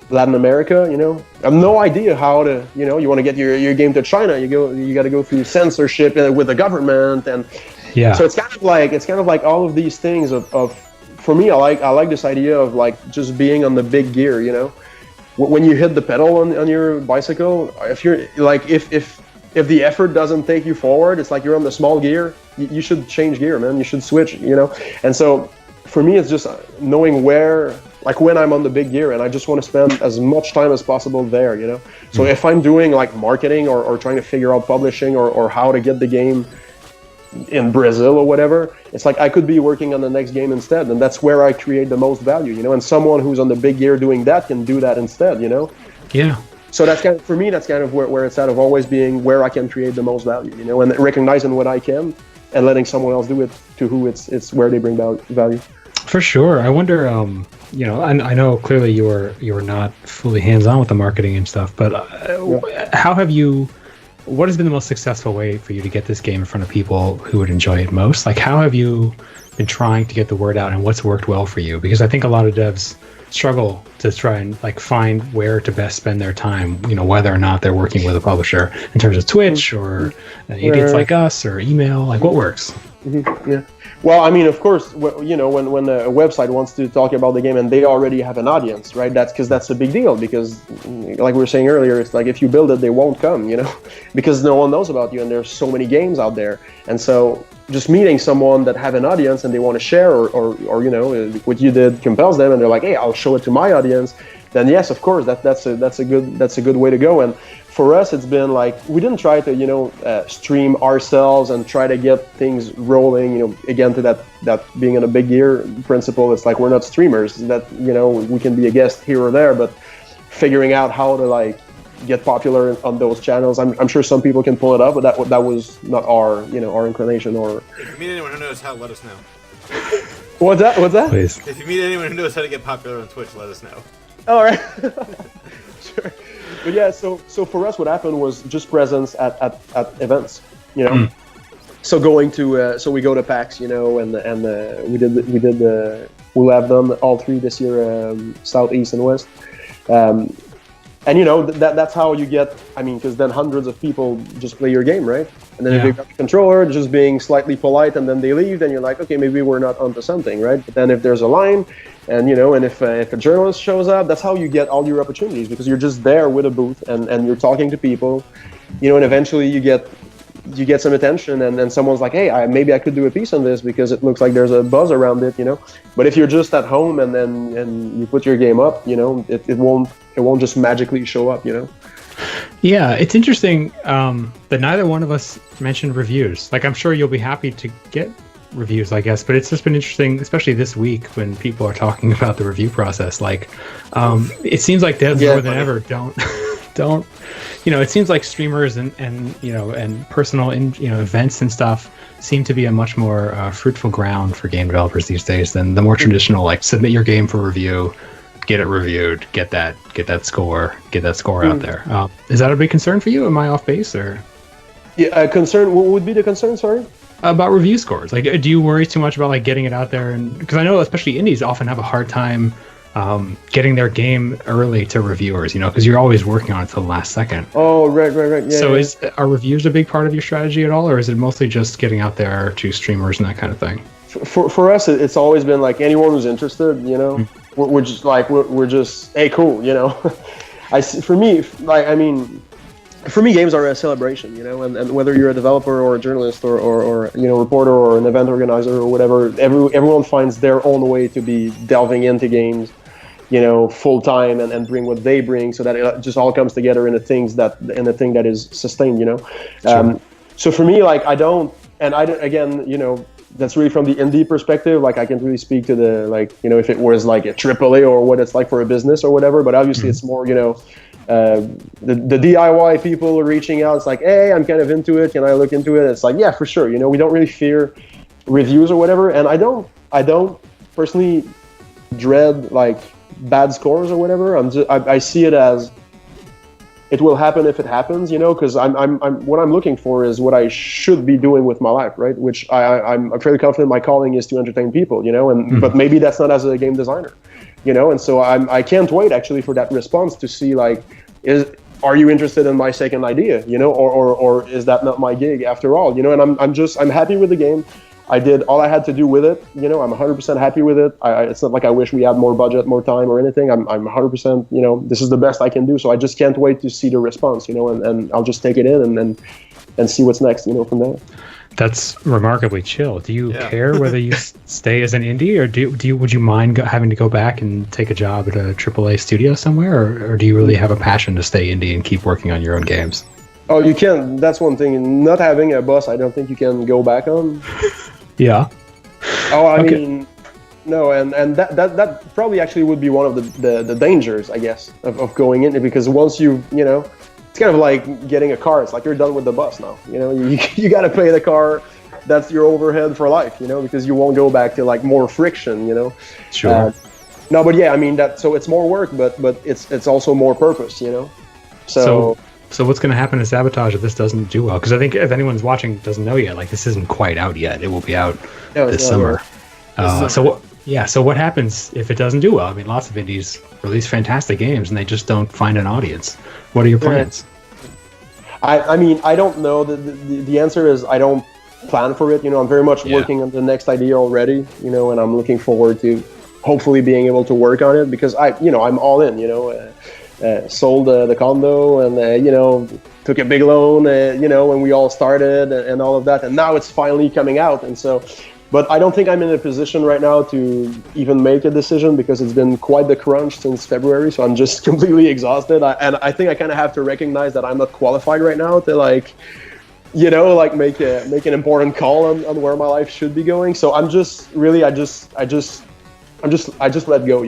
Latin America. I have no idea how to. You want to get your game to China, you got to go through censorship with the government, and so it's kind of like all of these things of for me, I like this idea of just being on the big gear. When you hit the pedal on your bicycle, if you're if the effort doesn't take you forward, it's like you're on the small gear. You should change gear, man. You should switch. And so for me, it's just knowing where, when I'm on the big gear, and I just want to spend as much time as possible there. So if I'm doing marketing or trying to figure out publishing or how to get the game in Brazil or whatever, it's I could be working on the next game instead, and that's where I create the most value, and someone who's on the big gear doing that can do that instead, Yeah. So that's for me, that's kind of where it's at, of always being where I can create the most value, and recognizing what I can and letting someone else do it to who it's where they bring value. For sure. I wonder, and I know clearly you were not fully hands-on with the marketing and stuff, but what has been the most successful way for you to get this game in front of people who would enjoy it most? How have you been trying to get the word out, and what's worked well for you? Because I think a lot of devs struggle to try and find where to best spend their time, whether or not they're working with a publisher in terms of Twitch or idiots like us or email, what works? Mm-hmm. Yeah. Well, I mean, of course, when a website wants to talk about the game and they already have an audience, right? That's a big deal, because like we were saying earlier, it's if you build it, they won't come, because no one knows about you and there's so many games out there. And so just meeting someone that have an audience and they want to share or what you did compels them, and they're like, hey, I'll show it to my audience. Then yes, of course, that's a good way to go. And for us, it's been we didn't try to stream ourselves and try to get things rolling. Again, to that being in a big gear principle, it's we're not streamers. That we can be a guest here or there, but figuring out how to get popular on those channels, I'm sure some people can pull it up, but that was not our inclination. Or if you meet anyone who knows how, let us know. What's that? Please. If you meet anyone who knows how to get popular on Twitch, let us know. All right. Sure. But yeah, so for us, what happened was just presence at events, So going to we go to PAX, and we'll have done all three this year, South, East, and West. And that's how you get. I mean, because then hundreds of people just play your game, right? And then if you've got the controller, just being slightly polite, and then they leave, then you're like, okay, maybe we're not onto something, right? But then if there's a line, and and if a journalist shows up, that's how you get all your opportunities, because you're just there with a booth and you're talking to people, and eventually you get some attention, and then someone's like, hey, maybe I could do a piece on this because it looks like there's a buzz around it, But if you're just at home and you put your game up, it won't just magically show up, Yeah, it's interesting that neither one of us mentioned reviews. I'm sure you'll be happy to get reviews, I guess, but it's just been interesting, especially this week when people are talking about the review process. It seems like devs more than ever don't. It seems like streamers and personal events and stuff seem to be a much more fruitful ground for game developers these days than the more traditional submit your game for review, get it reviewed, get that score out there. Is that a big concern for you? Am I off base or? Yeah, concern. What would be the concern? Sorry. About review scores. Like, do you worry too much about like getting it out there? And because I know especially indies often have a hard time getting their game early to reviewers, because you're always working on it till the last second. Oh, right. Yeah. So yeah. are reviews a big part of your strategy at all, or is it mostly just getting out there to streamers and that kind of thing? For us, it's always been like anyone who's interested, we're just like we're just, hey, cool, For me, games are a celebration, and whether you're a developer or a journalist or reporter or an event organizer or whatever, everyone finds their own way to be delving into games, full time and bring what they bring, so that it just all comes together in a thing that is sustained, Sure. So for me, like again, that's really from the indie perspective. Like I can't really speak to the if it was like a AAA or what it's like for a business or whatever. But obviously it's more the DIY people are reaching out. It's like, hey, I'm kind of into it. Can I look into it? It's like, yeah, for sure. We don't really fear reviews or whatever. And I don't personally dread like bad scores or whatever. I see it as it will happen if it happens, because I'm what I'm looking for is what I should be doing with my life, right? Which I'm fairly confident my calling is to entertain people, but maybe that's not as a game designer, and so I can't wait actually for that response to see like, are you interested in my second idea, or is that not my gig after all, and I'm happy with the game. I did all I had to do with it. I'm 100% happy with it. It's not like I wish we had more budget, more time, or anything. I'm 100%. This is the best I can do. So I just can't wait to see the response. And I'll just take it in and see what's next. From there. That's remarkably chill. Do you care whether you stay as an indie, or would you mind having to go back and take a job at a AAA studio somewhere, or do you really have a passion to stay indie and keep working on your own games? Oh, you can. That's one thing. Not having a boss, I don't think you can go back on. Yeah. Oh, I mean, no, and that probably actually would be one of the dangers, I guess, of going in, because once it's kind of like getting a car. It's like you're done with the bus now. You got to pay the car. That's your overhead for life, because you won't go back to like more friction, Sure. No, but yeah, I mean so it's more work, but it's also more purpose, So what's going to happen to Sabotage if this doesn't do well? Because I think if anyone's watching doesn't know yet, like this isn't quite out yet. It will be out this summer. So what happens if it doesn't do well? I mean, lots of indies release fantastic games and they just don't find an audience. What are your plans? I mean, I don't know. The answer is I don't plan for it. I'm very much working on the next idea already, and I'm looking forward to hopefully being able to work on it because I'm all in, sold the condo and took a big loan when we all started and all of that, and now it's finally coming out. And so, but I don't think I'm in a position right now to even make a decision because it's been quite the crunch since February, so I'm just completely exhausted. And I think I kind of have to recognize that I'm not qualified right now to make an important call on where my life should be going. So I'm just really I just let go,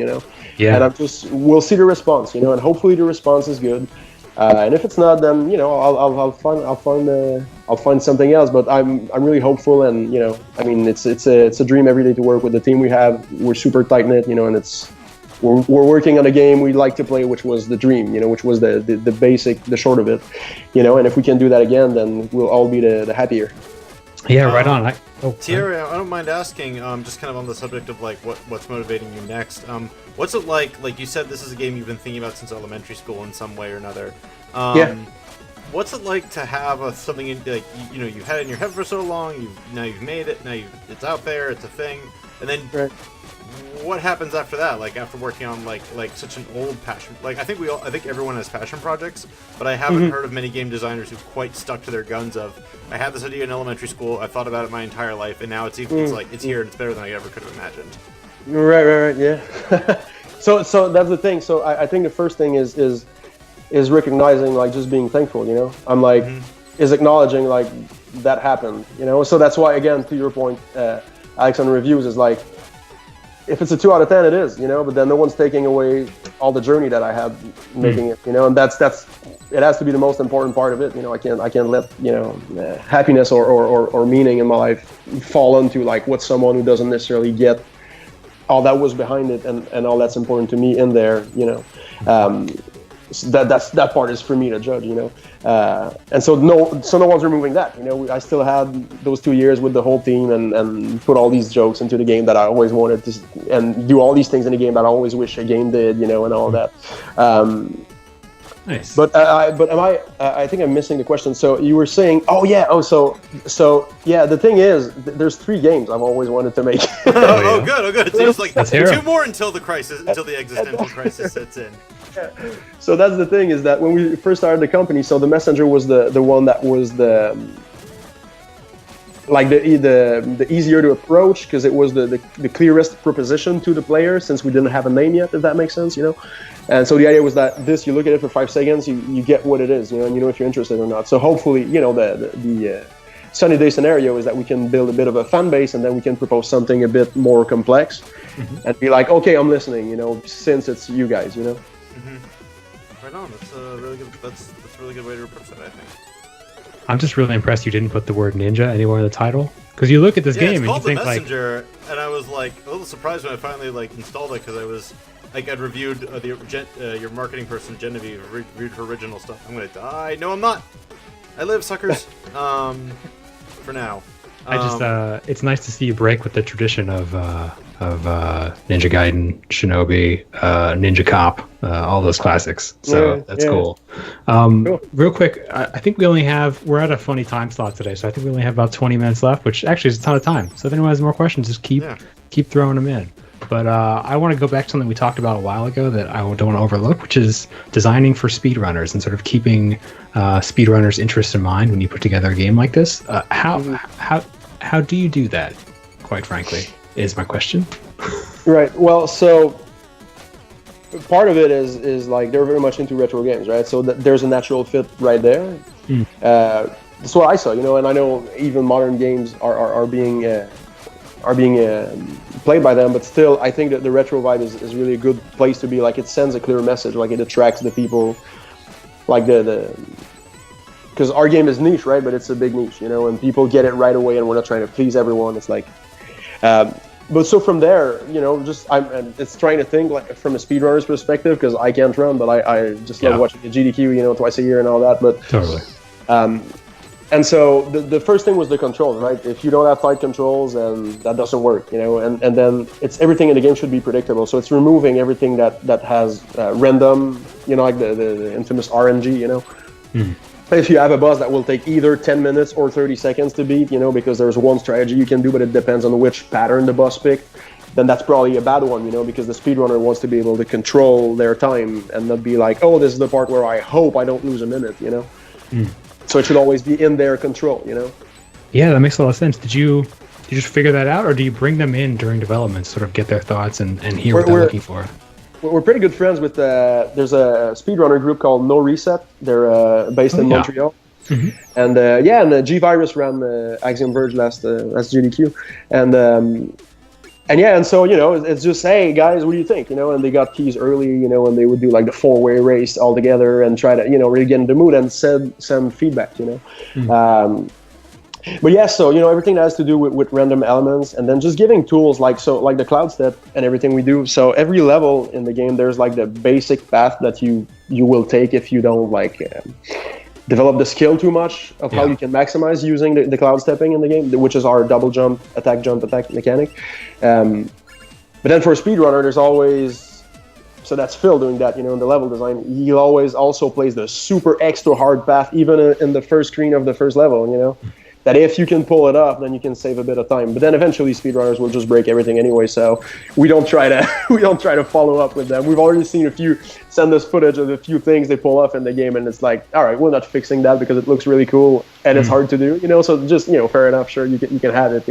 Yeah. And we'll see the response, and hopefully the response is good. And if it's not, then I'll find something else. But I'm really hopeful, and I mean it's a dream every day to work with the team we have. We're super tight knit, and we're working on a game we like to play, which was the dream, which was the basic, the short of it, and if we can do that again, then we'll all be the happier. Yeah, right on. Thierry, I don't mind asking, just kind of on the subject of like what's motivating you next. What's it like? Like you said, this is a game you've been thinking about since elementary school in some way or another. What's it like to have something in, like you've had it in your head for so long? You've made it. It's out there. It's a thing. And then what happens after that? Like after working on like such an old passion. Like I think everyone has passion projects, but I haven't heard of many game designers who've quite stuck to their guns of I had this idea in elementary school. I thought about it my entire life, and now it's here and it's better than I ever could have imagined. Right. Yeah. So that's the thing. So I think the first thing is recognizing, like, just being thankful. I'm like is acknowledging like that happened. So that's why, again, to your point, Alex, on reviews is like, if it's a 2 out of 10, it is, but then no one's taking away all the journey that I had making it, and that's it has to be the most important part of it. I can't let happiness or meaning in my life fall into like what someone who doesn't necessarily get all that was behind it and all that's important to me in there. that part is for me to judge, and so no one's removing that. I still had those 2 years with the whole team and put all these jokes into the game that I always wanted to, and do all these things in the game that I always wish a game did, and all that. Nice. But I think I'm missing the question. So you were saying, so the thing is, there's 3 games I've always wanted to make. Oh, good. So it's like That's 2 more until the existential crisis sets in. So that's the thing, is that when we first started the company, so the Messenger was the one that was the easier to approach, because it was the clearest proposition to the player, since we didn't have a name yet, if that makes sense, And so the idea was that you look at it for 5 seconds, you get what it is, and if you're interested or not. So hopefully, the sunny day scenario is that we can build a bit of a fan base, and then we can propose something a bit more complex, and be like, okay, I'm listening, since it's you guys, Right on. That's a really good. That's a really good way to approach that, I think. I'm just really impressed you didn't put the word ninja anywhere in the title, because you look at this game and you think like. It's called The Messenger, and I was like a little surprised when I finally installed it, because I was I'd reviewed your marketing person Genevieve, reviewed her original stuff. I'm gonna die. No, I'm not. I live, suckers. For now. It's nice to see you break with the tradition of Ninja Gaiden, Shinobi, Ninja Cop, all those classics. So that's cool. Cool. Real quick, I think we're at a funny time slot today, so I think we only have about 20 minutes left, which actually is a ton of time. So if anyone has more questions, just keep throwing them in. But I want to go back to something we talked about a while ago that I don't want to overlook, which is designing for speedrunners and sort of keeping speedrunners' interest in mind when you put together a game like this. How do you do that, quite frankly, is my question. Right. Well, so part of it is like they're very much into retro games, right? So there's a natural fit right there. That's what I saw, and I know even modern games are being played by them, but still, I think that the retro vibe is really a good place to be. Like, it sends a clear message, like it attracts the people, like because our game is niche, right? But it's a big niche, and people get it right away, and we're not trying to please everyone. It's like, but so from there, it's trying to think like from a speedrunner's perspective, because I can't run, but I just love watching the GDQ, twice a year and all that. But totally. And so the first thing was the controls, right? If you don't have tight controls, then that doesn't work, and then it's everything in the game should be predictable. So it's removing everything that has random, like the infamous RNG, If you have a boss that will take either 10 minutes or 30 seconds to beat, because there's one strategy you can do, but it depends on which pattern the boss picked, then that's probably a bad one, because the speedrunner wants to be able to control their time and not be like, oh, this is the part where I hope I don't lose a minute, So it should always be in their control, Yeah, that makes a lot of sense. Did you just figure that out, or do you bring them in during development to sort of get their thoughts and hear what they're looking for? We're pretty good friends with, there's a speedrunner group called No Reset. They're based in Montreal. And G-Virus ran Axiom Verge last GDQ. And so, it's just, hey, guys, what do you think? And they got keys early, and they would do like the 4-way race all together and try to, really get in the mood and send feedback, But yeah, so, everything that has to do with random elements, and then just giving tools like the cloud step and everything we do. So every level in the game, there's like the basic path that you will take if you don't develop the skill too much of how you can maximize using the cloud stepping in the game, which is our double jump attack mechanic. But then for a speedrunner, there's always, so that's Phil doing that, in the level design. He always also plays the super extra hard path, even in the first screen of the first level, that if you can pull it up, then you can save a bit of time. But then eventually speedrunners will just break everything anyway, so we don't try to follow up with them. We've already seen a few send us footage of a few things they pull off in the game, and it's like, all right, we're not fixing that because it looks really cool and it's hard to do, so just, fair enough, sure, you can have it,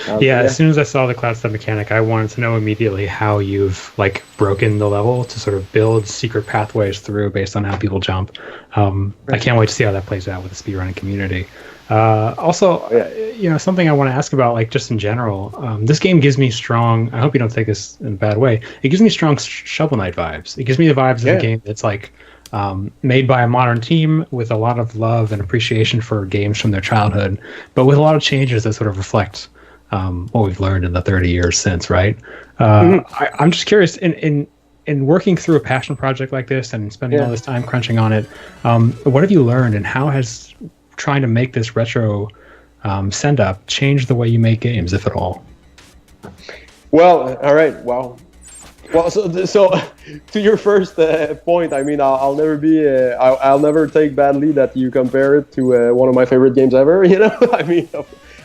As soon as I saw the cloud step mechanic, I wanted to know immediately how you've broken the level to sort of build secret pathways through based on how people jump. I can't wait to see how that plays out with the speedrunning community. Something I want to ask about, just in general, this game gives me strong, I hope you don't take this in a bad way, it gives me strong Shovel Knight vibes. It gives me the vibes of a game that's made by a modern team with a lot of love and appreciation for games from their childhood, but with a lot of changes that sort of reflect what we've learned in the 30 years since, right? I'm just curious, in in working through a passion project like this and spending all this time crunching on it, what have you learned, and how has trying to make this retro send up changed the way you make games, if at all? Well, all right. Wow. Well, so to your first point, I mean, I'll never be, I'll never take badly that you compare it to one of my favorite games ever. You know, I mean,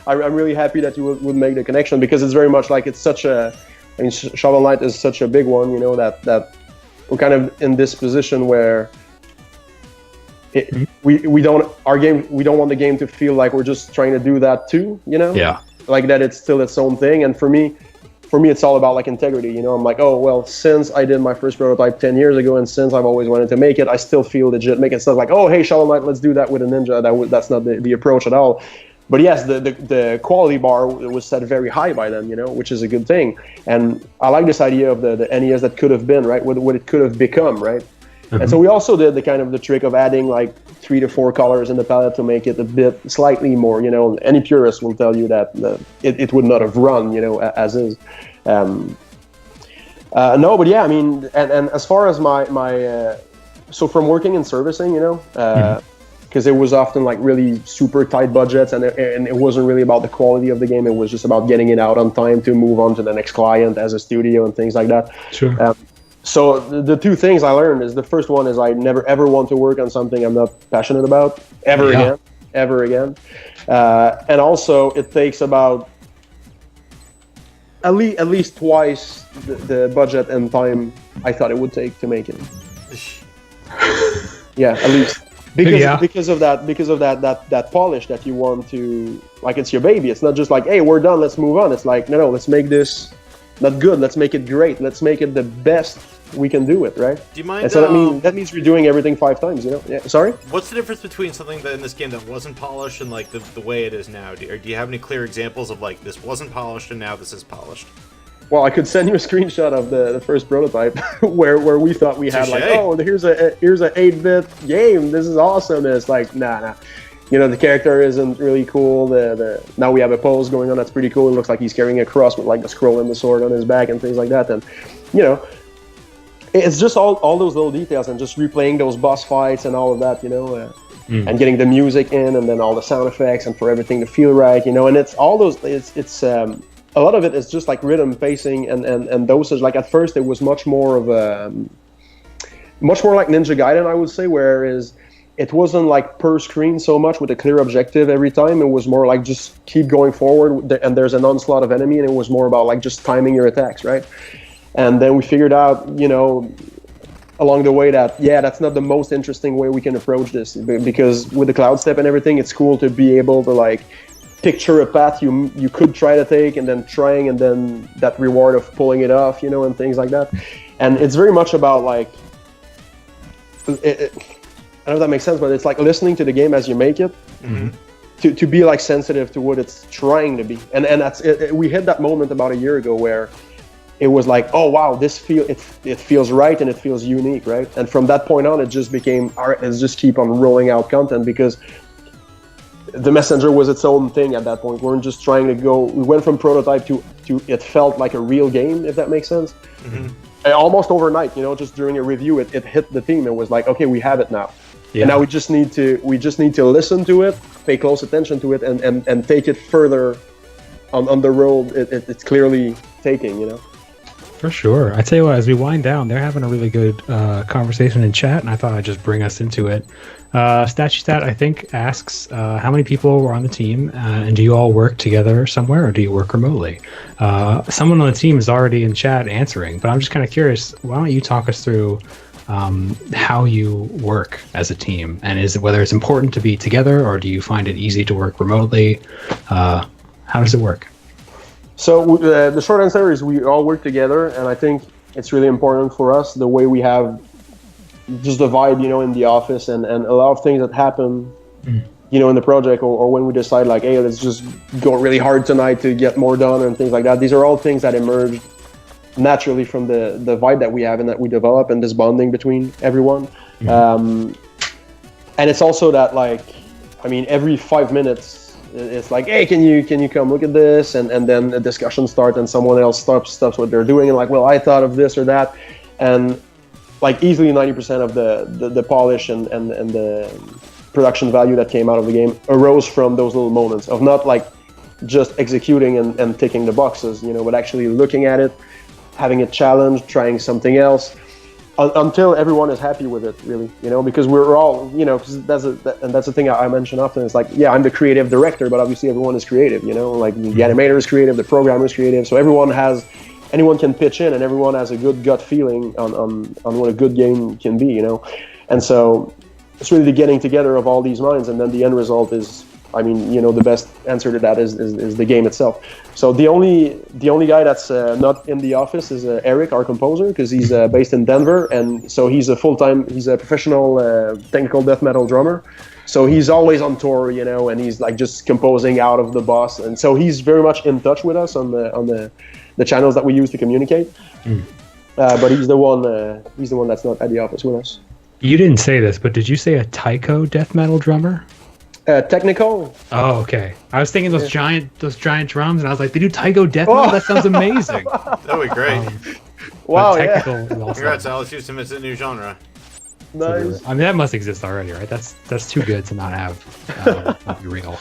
I'm really happy that you would make the connection, because it's very much like it's such a, I mean, Shovel Knight is such a big one. You know, that we're kind of in this position where we don't want the game to feel like we're just trying to do that too. You know, like that it's still its own thing. And for me, it's all about like integrity. You know, I'm like, oh well, since I did my first prototype 10 years ago, and since I've always wanted to make it, I still feel legit making stuff like, oh hey, Shovel Knight, let's do that with a Ninja. That's not the approach at all. But yes, the quality bar was set very high by then, you know, which is a good thing. And I like this idea of the NES that could have been, right, what it could have become, right. And so we also did the trick of adding like 3 to 4 colors in the palette to make it a bit slightly more, you know, any purist will tell you that it would not have run, you know, as is. No, but yeah, I mean, and as far as my so from working in servicing, you know, because it was often like really super tight budgets, and it wasn't really about the quality of the game. It was just about getting it out on time to move on to the next client as a studio and things like that. Sure. So the two things I learned is, the first one is I never ever want to work on something I'm not passionate about ever again. And also it takes about at least twice the budget and time I thought it would take to make it. Yeah, at least. Because of that polish that you want to, like, it's your baby. It's not just like, hey, we're done, let's move on. It's like, no, let's make this not good, let's make it great. Let's make it the best we can do it, right? Do you mind? And so that means redoing everything 5 times, you know? Yeah. Sorry? What's the difference between something that in this game that wasn't polished and like the way it is now? Do you have any clear examples of like this wasn't polished and now this is polished? Well, I could send you a screenshot of the first prototype where we thought we had like, oh, here's a 8-bit game. This is awesome. And it's like, nah. You know, the character isn't really cool. Now we have a pose going on that's pretty cool. It looks like he's carrying a cross with like the scroll and the sword on his back and things like that. And, you know, it's just all those little details, and just replaying those boss fights and all of that, you know, and getting the music in, and then all the sound effects, and for everything to feel right, you know. And it's all those, it's a lot of it is just like rhythm, pacing, and dosage. Like at first it was much more like Ninja Gaiden, I would say, whereas it wasn't like per screen so much with a clear objective every time. It was more like just keep going forward, and there's an onslaught of enemy, and it was more about like just timing your attacks, right? And then we figured out, you know, along the way that, that's not the most interesting way we can approach this, because with the cloud step and everything, it's cool to be able to like picture a path you could try to take, and then trying, and then that reward of pulling it off, you know, and things like that. And it's very much about like, I don't know if that makes sense, but it's like listening to the game as you make it, to be like sensitive to what it's trying to be. And that's it. We hit that moment about a year ago where it was like, oh wow, it feels right, and it feels unique, right? And from that point on, it just became, all right, let's just keep on rolling out content, because the Messenger was its own thing at that point. We weren't just trying to go, we went from prototype to it felt like a real game, if that makes sense. Almost overnight, you know, just during a review, it hit the team. It was like, okay, we have it now. Yeah. And now we just need to listen to it, pay close attention to it, and take it further on the road it's clearly taking, you know. For sure. I tell you what, as we wind down, they're having a really good conversation in chat, and I thought I'd just bring us into it. StatStat, I think, asks how many people were on the team, and do you all work together somewhere, or do you work remotely? Someone on the team is already in chat answering, but I'm just kind of curious, why don't you talk us through how you work as a team, and whether it's important to be together, or do you find it easy to work remotely? How does it work? So the short answer is we all work together, and I think it's really important for us, the way we have just the vibe, you know, in the office, and a lot of things that happen, you know, in the project, or when we decide like, hey, let's just go really hard tonight to get more done and things like that. These are all things that emerge naturally from the vibe that we have and that we develop, and this bonding between everyone. And it's also that, like, I mean, every 5 minutes, it's like, hey, can you come look at this? And then a discussion starts, and someone else stops what they're doing, and like, well, I thought of this or that. and like easily 90% of the polish and the production value that came out of the game arose from those little moments of not like just executing and ticking the boxes, but actually looking at it, having a challenge, trying something else, until everyone is happy with it, really, because we're all, because that's the thing I mention often. It's like, yeah, I'm the creative director, but obviously everyone is creative, like the animator is creative, the programmer is creative, so anyone can pitch in, and everyone has a good gut feeling on what a good game can be, and so it's really the getting together of all these minds, and then the end result is, the best answer to that is the game itself. So the only guy that's not in the office is Eric, our composer, because he's based in Denver, and so he's a professional technical death metal drummer. So he's always on tour, and he's like just composing out of the boss, and so he's very much in touch with us on the channels that we use to communicate. But he's the one that's not at the office with us. You didn't say this, but did you say a Tygo death metal drummer? Technical. Oh, okay. I was thinking those giant drums, and I was like, they do Tygo death metal? That sounds amazing. That would be great. Wow, technical is awesome. Congrats, Alex Houston. It's a new genre. Nice. That must exist already, right? That's too good to not have. Not be real.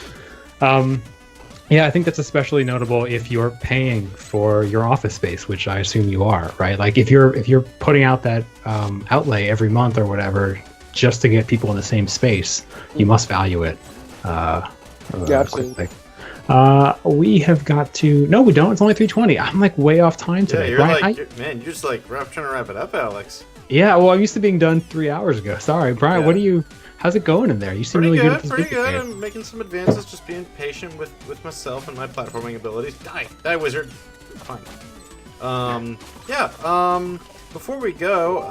Yeah, I think that's especially notable if you're paying for your office space, which I assume you are, right? Like if you're putting out that outlay every month or whatever just to get people in the same space, you must value it. Yeah, absolutely. We have got to. No, we don't. It's only 3:20. I'm like way off time today. Yeah, you're you're just like trying to wrap it up, Alex. Yeah, well, I'm used to being done 3 hours ago. Sorry, Brian. Yeah. How's it going in there? You seem really good at this Pretty good. game. I'm making some advances, just being patient with myself and my platforming abilities. Die, wizard. Fine. Before we go,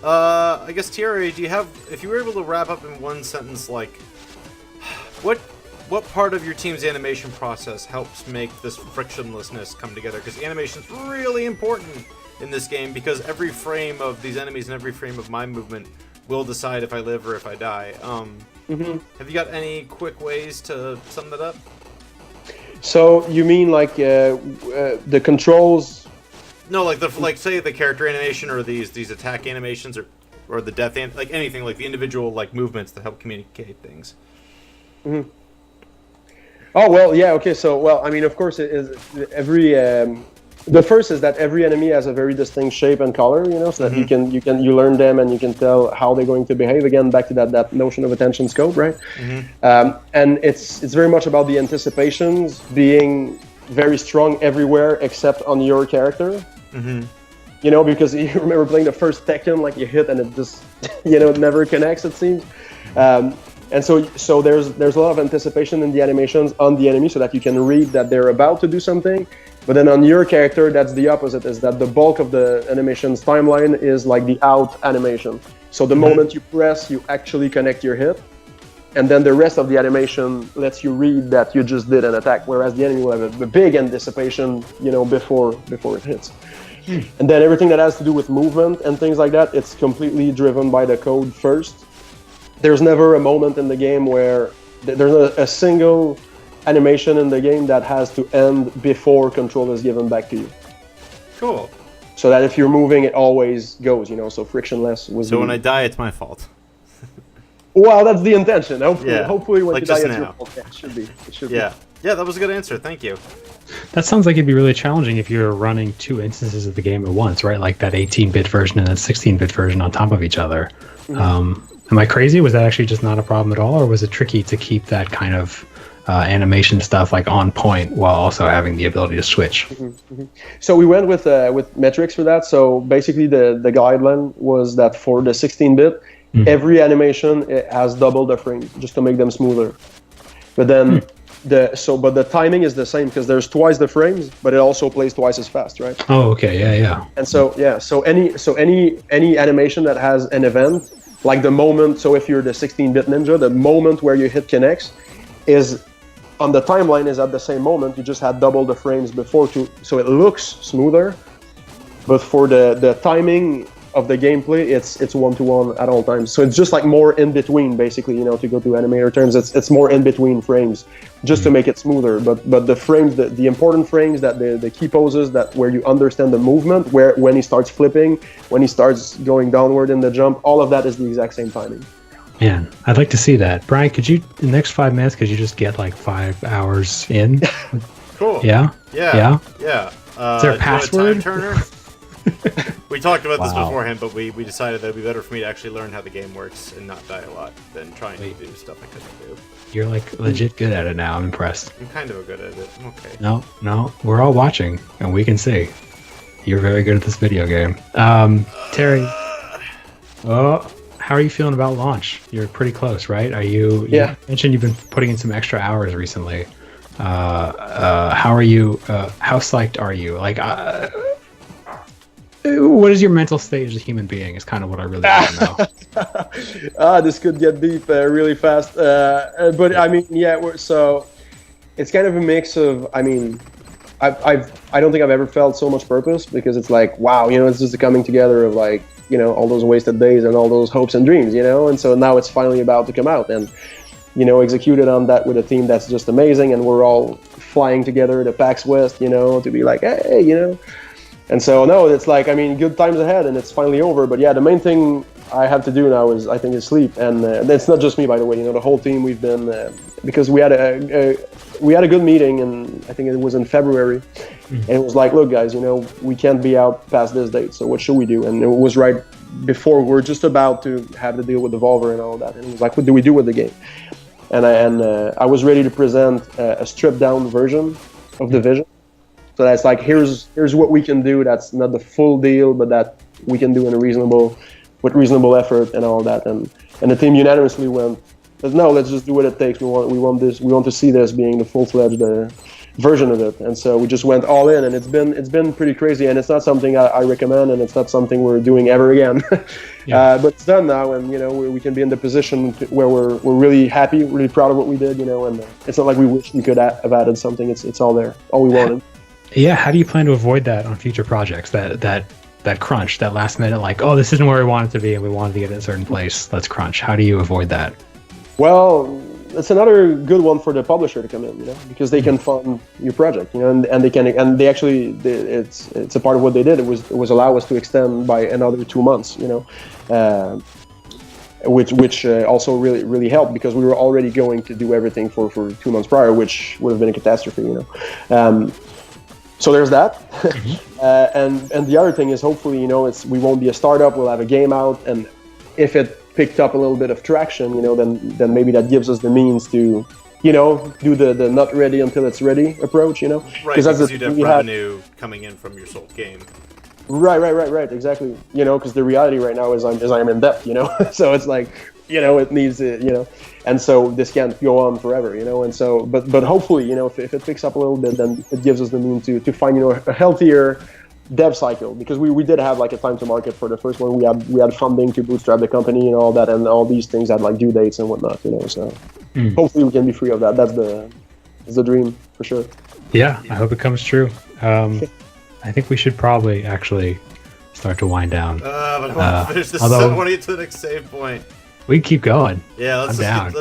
I guess Thierry, if you were able to wrap up in one sentence, like, what part of your team's animation process helps make this frictionlessness come together? Because animation's really important in this game, because every frame of these enemies and every frame of my movement will decide if I live or if I die. Have you got any quick ways to sum that up? So you mean like the controls? No, like say the character animation or these attack animations or the death like anything, like the individual like movements that help communicate things. Mm-hmm. Oh well, yeah, okay. So of course, it is every. The first is that every enemy has a very distinct shape and color, so that you learn them and you can tell how they're going to behave. Again, back to that notion of attention scope, right? And it's very much about the anticipations being very strong everywhere except on your character. Because you remember playing the first Tekken, like you hit and it just it never connects, it seems. And so there's a lot of anticipation in the animations on the enemy, so that you can read that they're about to do something. But then on your character, that's the opposite, is that the bulk of the animation's timeline is like the out animation. So the moment you press, you actually connect your hit, and then the rest of the animation lets you read that you just did an attack, whereas the enemy will have a big anticipation, before it hits. And then everything that has to do with movement and things like that, it's completely driven by the code first. There's never a moment in the game where there's a single animation in the game that has to end before control is given back to you. Cool. So that if you're moving, it always goes, so frictionless. So when I die, it's my fault. Well, that's the intention. Hopefully when like you die, just it's now. your fault. Yeah, it should be. Yeah, that was a good answer. Thank you. That sounds like it'd be really challenging if you're running two instances of the game at once, right? Like that 18-bit version and that 16-bit version on top of each other. Am I crazy? Was that actually just not a problem at all, or was it tricky to keep that kind of animation stuff like on point while also having the ability to switch? So we went with metrics for that. So basically, the guideline was that for the 16-bit, every animation it has double the frames just to make them smoother. But then the timing is the same because there's twice the frames, but it also plays twice as fast, right? Oh, okay, yeah. And so any animation that has an event, like the moment. So if you're the 16-bit ninja, the moment where your hit connects is on the timeline is at the same moment. You just had double the frames before so it looks smoother. But for the timing of the gameplay, it's 1-to-1 at all times. So it's just like more in between, basically, to go to animator terms, it's more in between frames, just to make it smoother. But the frames, the important frames, that the key poses, that where you understand the movement, where when he starts flipping, when he starts going downward in the jump, all of that is the exact same timing. Man, I'd like to see that. Brian, could you, in the next 5 minutes, could you just get like 5 hours in? Cool. Yeah? Yeah. Is there a password? Turner? We talked about this beforehand, but we decided that it'd be better for me to actually learn how the game works and not die a lot than trying to do stuff I couldn't do. You're like legit good at it now. I'm impressed. I'm kind of good at it. I'm okay. No, we're all watching and we can see. You're very good at this video game. Terry, how are you feeling about launch? You're pretty close, right? You mentioned you've been putting in some extra hours recently. How are you? How psyched are you? Like, what is your mental state as a human being? Is kind of what I really want to know. This could get deep really fast. But I mean, so it's kind of a mix of. I mean, I don't think I've ever felt so much purpose, because it's like, wow, it's just the coming together of like, all those wasted days and all those hopes and dreams, and so now it's finally about to come out, and executed on that with a team that's just amazing, and we're all flying together to PAX West, to be like, hey, and so no, it's like, I mean, good times ahead, and it's finally over. But yeah, the main thing I have to do now is sleep, and it's not just me, by the way. The whole team, we've been because we had a good meeting, and I think it was in February, and it was like, look, guys, we can't be out past this date, so what should we do? And it was right before we were just about to have to deal with Devolver and all that, and it was like, what do we do with the game? And I was ready to present a stripped down version of the vision. So that's like, here's what we can do. That's not the full deal, but that we can do with reasonable effort and all that. And the team unanimously went, no, let's just do what it takes. We want to see this being the full-fledged version of it. And so we just went all in, and it's been pretty crazy. And it's not something I recommend, and it's not something we're doing ever again. But it's done now, and we can be in the position where we're really happy, really proud of what we did. And it's not like we wish we could have added something. It's all there, all we wanted. Yeah, how do you plan to avoid that on future projects? That crunch, that last minute, like, oh, this isn't where we want it to be, and we wanted to get it in a certain place. Let's crunch. How do you avoid that? Well, it's another good one for the publisher to come in, because they can fund your project, and they actually, it's a part of what they did. It was allow us to extend by another 2 months, which also really helped, because we were already going to do everything for 2 months prior, which would have been a catastrophe, So there's that. And the other thing is, hopefully, we won't be a startup. We'll have a game out, and if it picked up a little bit of traction, then maybe that gives us the means to, do the not ready until it's ready approach, Right, because you'd have revenue coming in from your sold game. Right, exactly. Because the reality right now is I'm in debt, so it's like, it needs it, and so this can't go on forever, and so, but hopefully, if it picks up a little bit, then it gives us the means to find, a healthier dev cycle, because we did have like a time to market for the first one. We had funding to bootstrap the company and all that, and all these things had like due dates and whatnot, so hopefully we can be free of that. That's the dream for sure. Yeah, I hope it comes true. I think we should probably actually start to wind down. But I want to finish this. I want to get to the next save point. We can keep going. Yeah, let's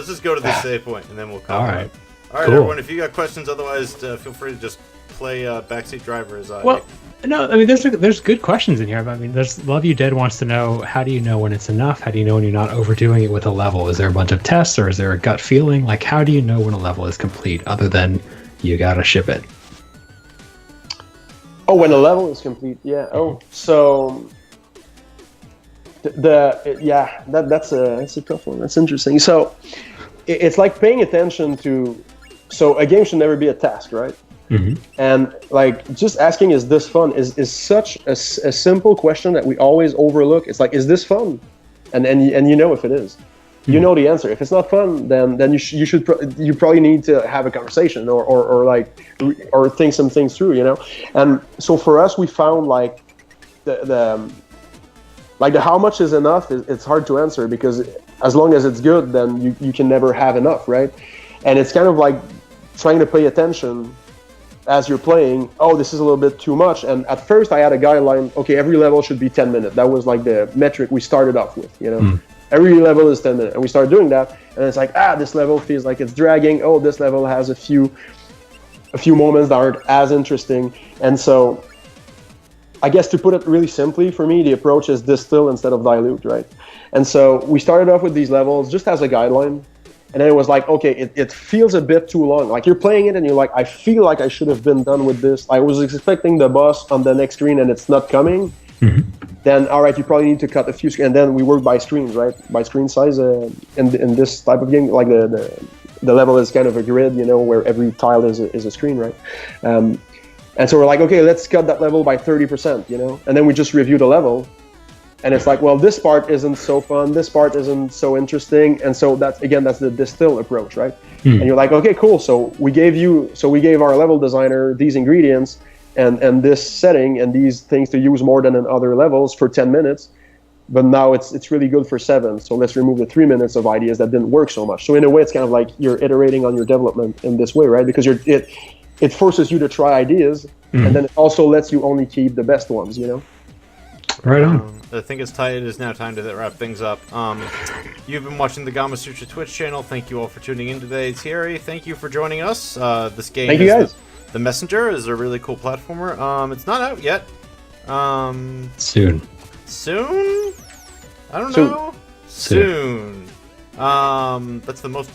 just go to the save point, and then we'll come. All right, cool. Everyone. If you got questions, otherwise, feel free to just play backseat driver as I. Well, no, I mean, there's good questions in here. I mean, there's Love You Dead wants to know, how do you know when it's enough? How do you know when you're not overdoing it with a level? Is there a bunch of tests, or is there a gut feeling? Like, how do you know when a level is complete, other than you gotta ship it? Oh, when a level is complete, yeah. Oh, so. That's a tough one. That's interesting. So it's like paying attention to. So a game should never be a task, right? Mm-hmm. And like just asking, is this fun? Is such a simple question that we always overlook. It's like, is this fun? And if it is, you know the answer. If it's not fun, then you probably need to have a conversation or think some things through, And so for us, we found like the how much is enough, it's hard to answer, because as long as it's good, then you can never have enough, right? And it's kind of like trying to pay attention as you're playing, oh, this is a little bit too much. And at first I had a guideline, okay, every level should be 10 minutes. That was like the metric we started off with, you know. Every level is 10 minutes. And we started doing that, and it's like, this level feels like it's dragging. Oh, this level has a few moments that aren't as interesting. And so I guess to put it really simply, for me, the approach is distill instead of dilute, right? And so we started off with these levels just as a guideline. And then it was like, okay, it feels a bit too long. Like you're playing it and you're like, I feel like I should have been done with this. I was expecting the boss on the next screen and it's not coming. Then, all right, you probably need to cut a few screens. And then we work by screens, right? By screen size in this type of game. Like the level is kind of a grid, you know, where every tile is a screen, right? And so we're like, okay, let's cut that level by 30%, you know? And then we just review the level. And it's like, well, this part isn't so fun. This part isn't so interesting. And so that's the distill approach, right? And you're like, okay, cool. So we gave our level designer these ingredients and this setting and these things to use more than in other levels for 10 minutes. But now it's really good for 7. So let's remove the 3 minutes of ideas that didn't work so much. So in a way, it's kind of like you're iterating on your development in this way, right? Because it forces you to try ideas, and then it also lets you only keep the best ones, you know? Right on. I think it is now time to wrap things up. You've been watching the Gamasutra Twitch channel. Thank you all for tuning in today. Thierry, thank you for joining us. This game Thank you guys. The Messenger is a really cool platformer. It's not out yet. Soon? I don't know. Soon. That's the most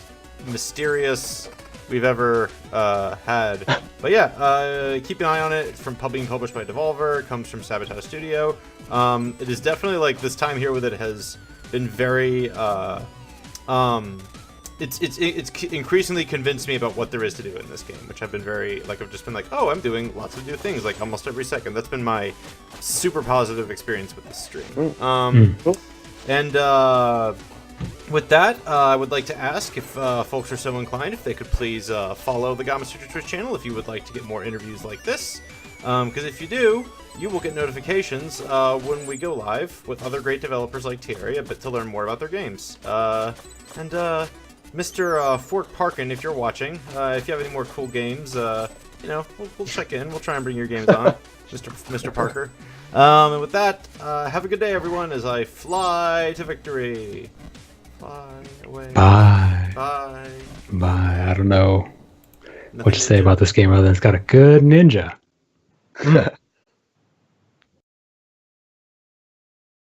mysterious we've ever had. But yeah, keep an eye on it. It's being published by Devolver. It comes from Sabotage Studio. It is definitely like this time here with it has been very it's increasingly convinced me about what there is to do in this game, which I've been I've just been like, oh, I'm doing lots of new things like almost every second. That's been my super positive experience with this stream. Cool. And with that, I would like to ask if folks are so inclined, if they could please follow the Gamasutra Twitch channel if you would like to get more interviews like this. Because if you do, you will get notifications when we go live with other great developers like Thierry, a bit to learn more about their games. Mr. Fort Parkin, if you're watching, if you have any more cool games, we'll check in. We'll try and bring your games on, Mr. Parker. And with that, have a good day, everyone, as I fly to victory. Fly away. Bye. Bye. Bye. I don't know Nothing what to say about this game other than it's got a good ninja.